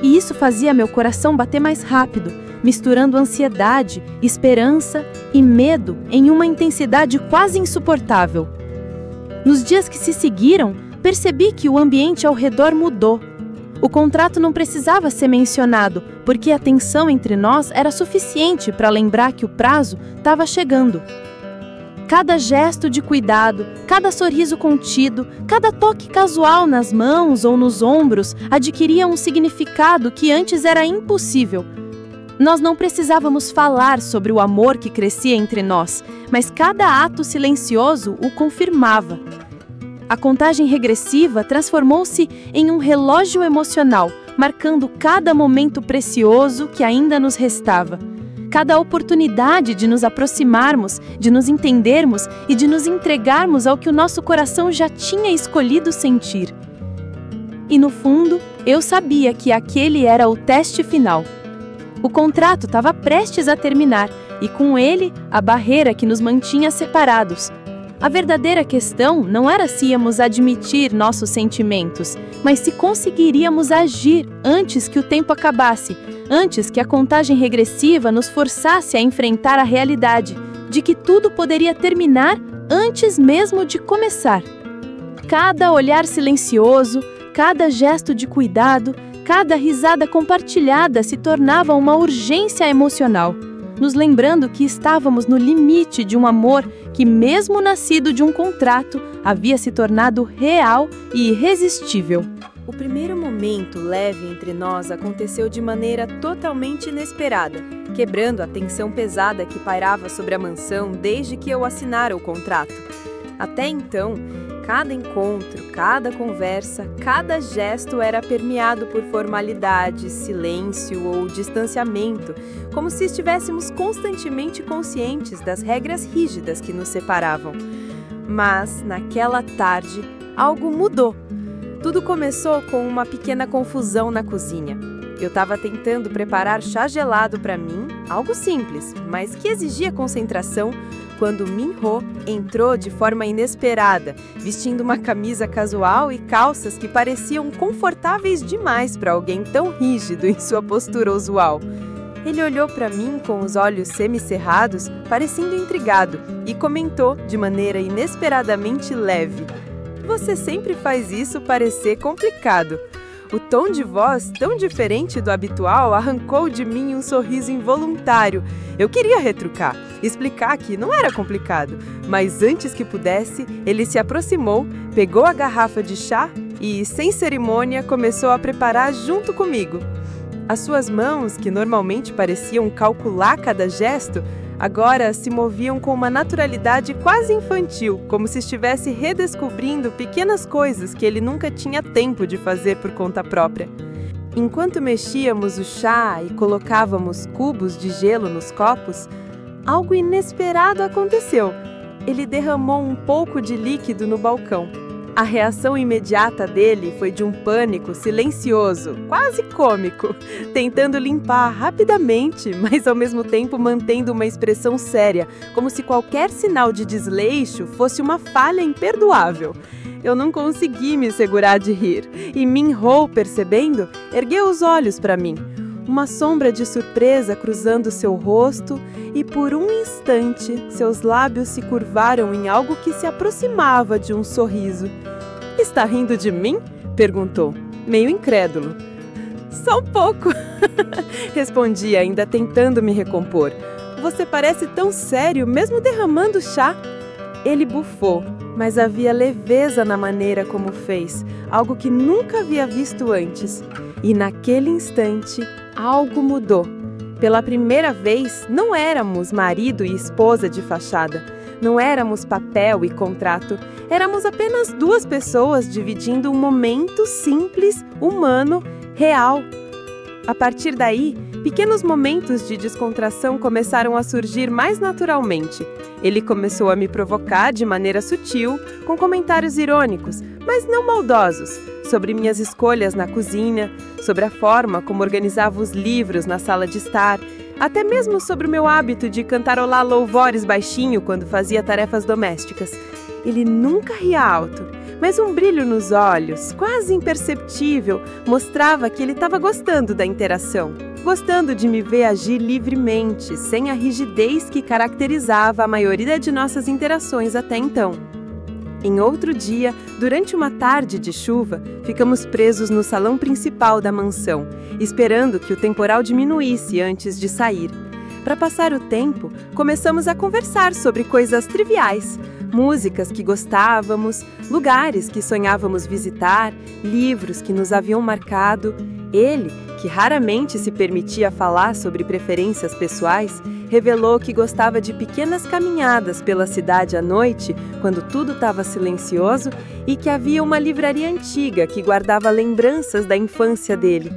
e isso fazia meu coração bater mais rápido, misturando ansiedade, esperança e medo em uma intensidade quase insuportável. Nos dias que se seguiram, percebi que o ambiente ao redor mudou. O contrato não precisava ser mencionado, porque a tensão entre nós era suficiente para lembrar que o prazo estava chegando. Cada gesto de cuidado, cada sorriso contido, cada toque casual nas mãos ou nos ombros adquiria um significado que antes era impossível. Nós não precisávamos falar sobre o amor que crescia entre nós, mas cada ato silencioso o confirmava. A contagem regressiva transformou-se em um relógio emocional, marcando cada momento precioso que ainda nos restava. Cada oportunidade de nos aproximarmos, de nos entendermos e de nos entregarmos ao que o nosso coração já tinha escolhido sentir. E no fundo, eu sabia que aquele era o teste final. O contrato estava prestes a terminar e, com ele, a barreira que nos mantinha separados. A verdadeira questão não era se íamos admitir nossos sentimentos, mas se conseguiríamos agir antes que o tempo acabasse, antes que a contagem regressiva nos forçasse a enfrentar a realidade de que tudo poderia terminar antes mesmo de começar. Cada olhar silencioso, cada gesto de cuidado, cada risada compartilhada se tornava uma urgência emocional, nos lembrando que estávamos no limite de um amor que, mesmo nascido de um contrato, havia se tornado real e irresistível. O primeiro momento leve entre nós aconteceu de maneira totalmente inesperada, quebrando a tensão pesada que pairava sobre a mansão desde que eu assinara o contrato. Até então, cada encontro, cada conversa, cada gesto era permeado por formalidade, silêncio ou distanciamento, como se estivéssemos constantemente conscientes das regras rígidas que nos separavam. Mas, naquela tarde, algo mudou. Tudo começou com uma pequena confusão na cozinha. Eu estava tentando preparar chá gelado para mim, algo simples, mas que exigia concentração, quando Min-ho entrou de forma inesperada, vestindo uma camisa casual e calças que pareciam confortáveis demais para alguém tão rígido em sua postura usual. Ele olhou para mim com os olhos semicerrados, parecendo intrigado, e comentou de maneira inesperadamente leve: "Você sempre faz isso parecer complicado." O tom de voz, tão diferente do habitual, arrancou de mim um sorriso involuntário. Eu queria retrucar, explicar que não era complicado, mas antes que pudesse, ele se aproximou, pegou a garrafa de chá e, sem cerimônia, começou a preparar junto comigo. As suas mãos, que normalmente pareciam calcular cada gesto, Agora se moviam com uma naturalidade quase infantil, como se estivesse redescobrindo pequenas coisas que ele nunca tinha tempo de fazer por conta própria. Enquanto mexíamos o chá e colocávamos cubos de gelo nos copos, algo inesperado aconteceu. Ele derramou um pouco de líquido no balcão. A reação imediata dele foi de um pânico silencioso, quase cômico, tentando limpar rapidamente, mas ao mesmo tempo mantendo uma expressão séria, como se qualquer sinal de desleixo fosse uma falha imperdoável. Eu não consegui me segurar de rir, e Min-ho, percebendo, ergueu os olhos para mim. Uma sombra de surpresa cruzando seu rosto, e por um instante seus lábios se curvaram em algo que se aproximava de um sorriso. "Está rindo de mim?" perguntou, meio incrédulo. "Só um pouco", respondi, ainda tentando me recompor. "Você parece tão sério, mesmo derramando chá." Ele bufou, mas havia leveza na maneira como fez, algo que nunca havia visto antes. E naquele instante, algo mudou. Pela primeira vez, não éramos marido e esposa de fachada. Não éramos papel e contrato. Éramos apenas duas pessoas dividindo um momento simples, humano, real. A partir daí, pequenos momentos de descontração começaram a surgir mais naturalmente. Ele começou a me provocar de maneira sutil, com comentários irônicos, mas não maldosos, sobre minhas escolhas na cozinha, sobre a forma como organizava os livros na sala de estar, até mesmo sobre o meu hábito de cantarolar louvores baixinho quando fazia tarefas domésticas. Ele nunca ria alto, mas um brilho nos olhos, quase imperceptível, mostrava que ele estava gostando da interação, gostando de me ver agir livremente, sem a rigidez que caracterizava a maioria de nossas interações até então. Em outro dia, durante uma tarde de chuva, ficamos presos no salão principal da mansão, esperando que o temporal diminuísse antes de sair. Para passar o tempo, começamos a conversar sobre coisas triviais, músicas que gostávamos, lugares que sonhávamos visitar, livros que nos haviam marcado. Ele, que raramente se permitia falar sobre preferências pessoais, revelou que gostava de pequenas caminhadas pela cidade à noite, quando tudo estava silencioso, e que havia uma livraria antiga que guardava lembranças da infância dele.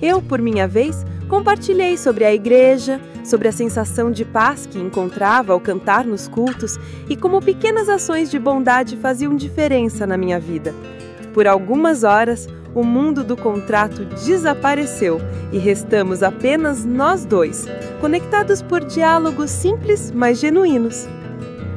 Eu, por minha vez, compartilhei sobre a igreja, sobre a sensação de paz que encontrava ao cantar nos cultos e como pequenas ações de bondade faziam diferença na minha vida. Por algumas horas, o mundo do contrato desapareceu e restamos apenas nós dois, conectados por diálogos simples, mas genuínos.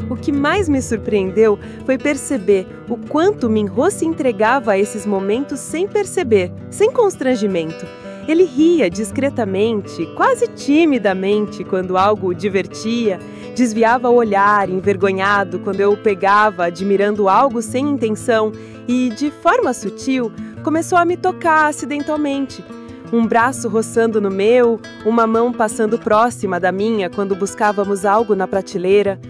O que mais me surpreendeu foi perceber o quanto Min-ho se entregava a esses momentos sem perceber, sem constrangimento. Ele ria discretamente, quase timidamente, quando algo o divertia, desviava o olhar, envergonhado, quando eu o pegava, admirando algo sem intenção, e, de forma sutil, começou a me tocar acidentalmente. Um braço roçando no meu, uma mão passando próxima da minha quando buscávamos algo na prateleira.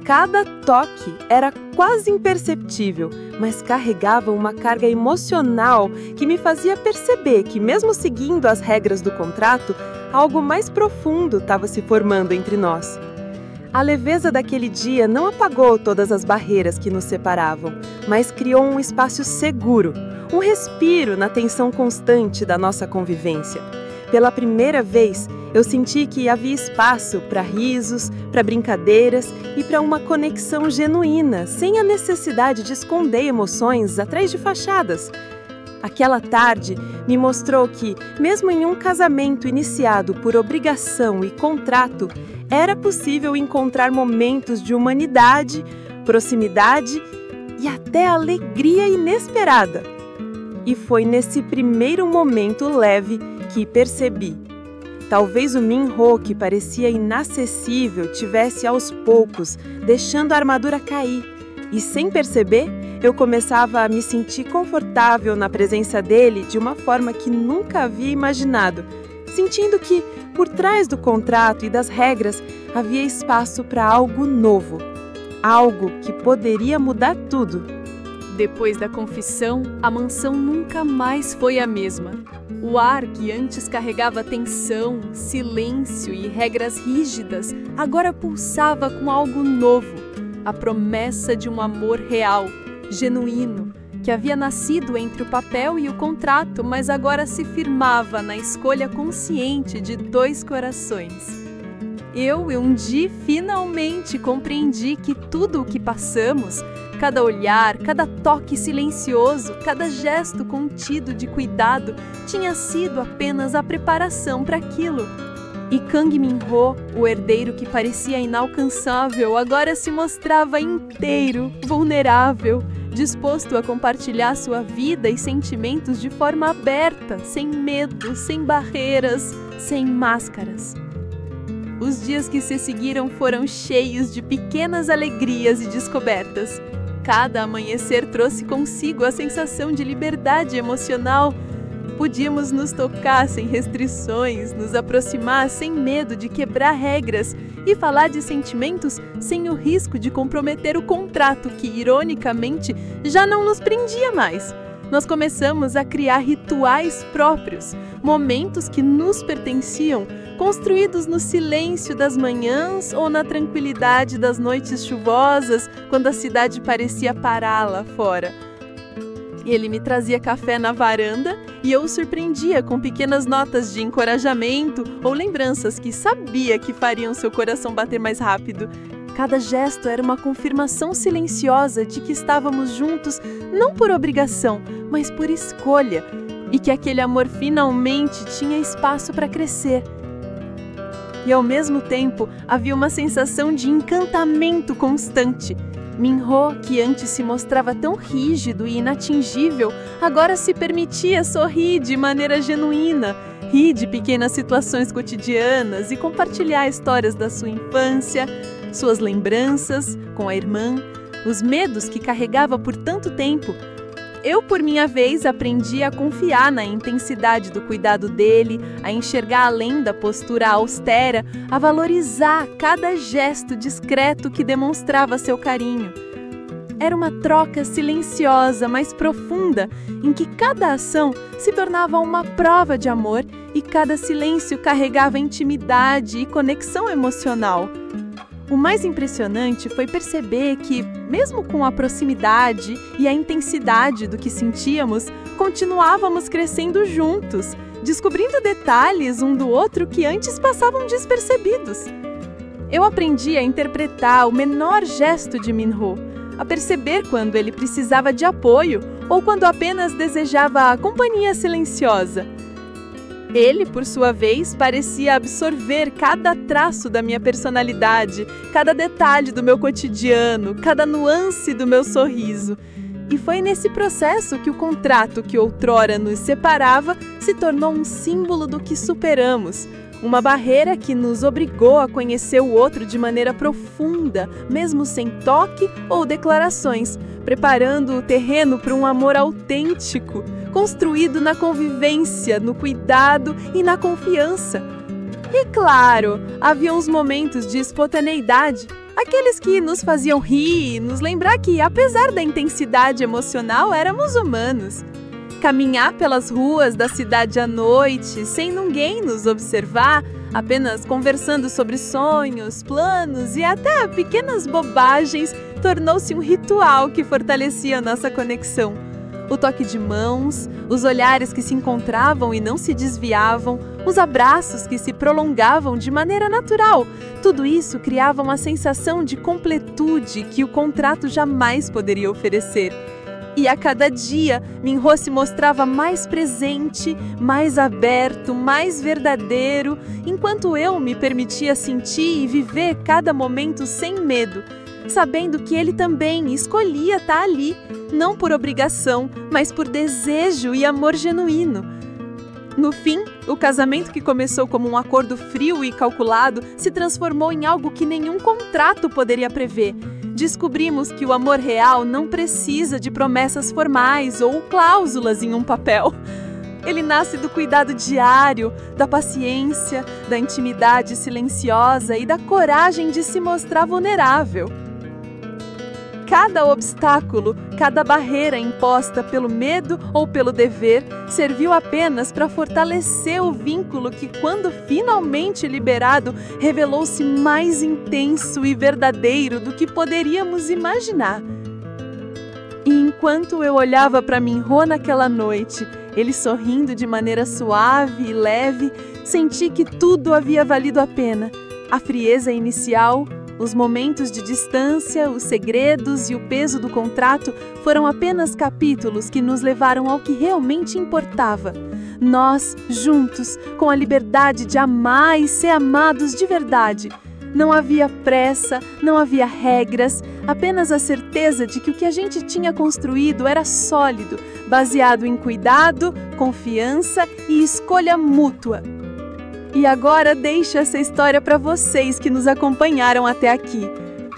Cada toque era quase imperceptível, mas carregava uma carga emocional que me fazia perceber que, mesmo seguindo as regras do contrato, algo mais profundo estava se formando entre nós. A leveza daquele dia não apagou todas as barreiras que nos separavam, mas criou um espaço seguro, um respiro na tensão constante da nossa convivência. Pela primeira vez, eu senti que havia espaço para risos, para brincadeiras e para uma conexão genuína, sem a necessidade de esconder emoções atrás de fachadas. Aquela tarde me mostrou que, mesmo em um casamento iniciado por obrigação e contrato, era possível encontrar momentos de humanidade, proximidade e até alegria inesperada. E foi nesse primeiro momento leve que percebi. Talvez o Min-ho, que parecia inacessível, tivesse aos poucos deixando a armadura cair. E sem perceber, eu começava a me sentir confortável na presença dele de uma forma que nunca havia imaginado, sentindo que, por trás do contrato e das regras, havia espaço para algo novo, algo que poderia mudar tudo. Depois da confissão, a mansão nunca mais foi a mesma. O ar que antes carregava tensão, silêncio e regras rígidas, agora pulsava com algo novo, a promessa de um amor real, genuíno, que havia nascido entre o papel e o contrato, mas agora se firmava na escolha consciente de 2 corações. Eu, Eunji, finalmente compreendi que tudo o que passamos, cada olhar, cada toque silencioso, cada gesto contido de cuidado, tinha sido apenas a preparação para aquilo. E Kang Min-ho, o herdeiro que parecia inalcançável, agora se mostrava inteiro, vulnerável, disposto a compartilhar sua vida e sentimentos de forma aberta, sem medo, sem barreiras, sem máscaras. Os dias que se seguiram foram cheios de pequenas alegrias e descobertas. Cada amanhecer trouxe consigo a sensação de liberdade emocional. Podíamos nos tocar sem restrições, nos aproximar sem medo de quebrar regras e falar de sentimentos sem o risco de comprometer o contrato que, ironicamente, já não nos prendia mais. Nós começamos a criar rituais próprios, momentos que nos pertenciam, construídos no silêncio das manhãs ou na tranquilidade das noites chuvosas, quando a cidade parecia parar lá fora. Ele me trazia café na varanda e eu o surpreendia com pequenas notas de encorajamento ou lembranças que sabia que fariam seu coração bater mais rápido. Cada gesto era uma confirmação silenciosa de que estávamos juntos, não por obrigação, mas por escolha, e que aquele amor finalmente tinha espaço para crescer. E ao mesmo tempo, havia uma sensação de encantamento constante. Min-ho, que antes se mostrava tão rígido e inatingível, agora se permitia sorrir de maneira genuína, rir de pequenas situações cotidianas e compartilhar histórias da sua infância, suas lembranças com a irmã, os medos que carregava por tanto tempo. Eu, por minha vez, aprendi a confiar na intensidade do cuidado dele, a enxergar além da postura austera, a valorizar cada gesto discreto que demonstrava seu carinho. Era uma troca silenciosa, mas profunda, em que cada ação se tornava uma prova de amor e cada silêncio carregava intimidade e conexão emocional. O mais impressionante foi perceber que, mesmo com a proximidade e a intensidade do que sentíamos, continuávamos crescendo juntos, descobrindo detalhes um do outro que antes passavam despercebidos. Eu aprendi a interpretar o menor gesto de Min-ho, a perceber quando ele precisava de apoio ou quando apenas desejava a companhia silenciosa. Ele, por sua vez, parecia absorver cada traço da minha personalidade, cada detalhe do meu cotidiano, cada nuance do meu sorriso. E foi nesse processo que o contrato que outrora nos separava se tornou um símbolo do que superamos, uma barreira que nos obrigou a conhecer o outro de maneira profunda, mesmo sem toque ou declarações, preparando o terreno para um amor autêntico, construído na convivência, no cuidado e na confiança. E claro, havia uns momentos de espontaneidade, aqueles que nos faziam rir, nos lembrar que, apesar da intensidade emocional, éramos humanos. Caminhar pelas ruas da cidade à noite, sem ninguém nos observar, apenas conversando sobre sonhos, planos e até pequenas bobagens, tornou-se um ritual que fortalecia a nossa conexão. O toque de mãos, os olhares que se encontravam e não se desviavam, os abraços que se prolongavam de maneira natural, tudo isso criava uma sensação de completude que o contrato jamais poderia oferecer. E a cada dia, Min-ho se mostrava mais presente, mais aberto, mais verdadeiro, enquanto eu me permitia sentir e viver cada momento sem medo, sabendo que ele também escolhia estar ali, não por obrigação, mas por desejo e amor genuíno. No fim, o casamento que começou como um acordo frio e calculado se transformou em algo que nenhum contrato poderia prever. Descobrimos que o amor real não precisa de promessas formais ou cláusulas em um papel. Ele nasce do cuidado diário, da paciência, da intimidade silenciosa e da coragem de se mostrar vulnerável. cada obstáculo, cada barreira imposta pelo medo ou pelo dever, serviu apenas para fortalecer o vínculo que, quando finalmente liberado, revelou-se mais intenso e verdadeiro do que poderíamos imaginar. E enquanto eu olhava para Minho naquela noite, ele sorrindo de maneira suave e leve, senti que tudo havia valido a pena. A frieza inicial, os momentos de distância, os segredos e o peso do contrato foram apenas capítulos que nos levaram ao que realmente importava. Nós, juntos, com a liberdade de amar e ser amados de verdade. Não havia pressa, não havia regras, apenas a certeza de que o que a gente tinha construído era sólido, baseado em cuidado, confiança e escolha mútua. E agora deixo essa história para vocês que nos acompanharam até aqui.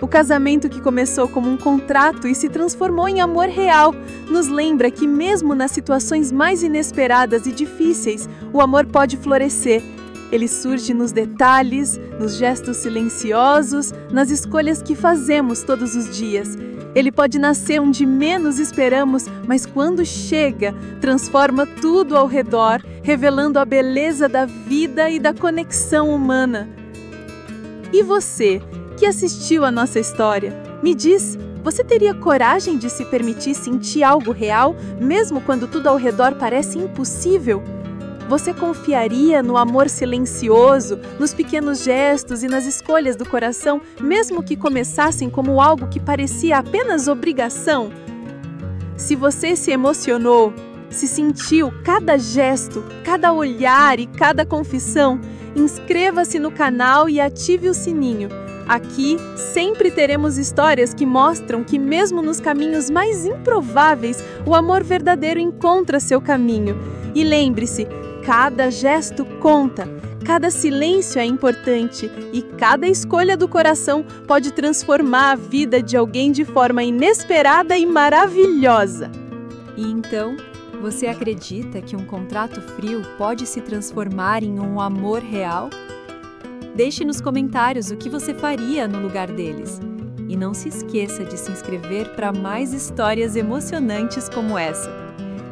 O casamento que começou como um contrato e se transformou em amor real nos lembra que mesmo nas situações mais inesperadas e difíceis, o amor pode florescer. Ele surge nos detalhes, nos gestos silenciosos, nas escolhas que fazemos todos os dias. Ele pode nascer onde menos esperamos, mas quando chega, transforma tudo ao redor, revelando a beleza da vida e da conexão humana. E você, que assistiu à nossa história, me diz, você teria coragem de se permitir sentir algo real, mesmo quando tudo ao redor parece impossível? Você confiaria no amor silencioso, nos pequenos gestos e nas escolhas do coração, mesmo que começassem como algo que parecia apenas obrigação? Se você se emocionou, se sentiu cada gesto, cada olhar e cada confissão, inscreva-se no canal e ative o sininho. Aqui sempre teremos histórias que mostram que mesmo nos caminhos mais improváveis, o amor verdadeiro encontra seu caminho. E lembre-se, cada gesto conta, cada silêncio é importante e cada escolha do coração pode transformar a vida de alguém de forma inesperada e maravilhosa. E então, você acredita que um contrato frio pode se transformar em um amor real? Deixe nos comentários o que você faria no lugar deles. E não se esqueça de se inscrever para mais histórias emocionantes como essa.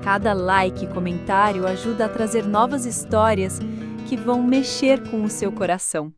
Cada like e comentário ajuda a trazer novas histórias que vão mexer com o seu coração.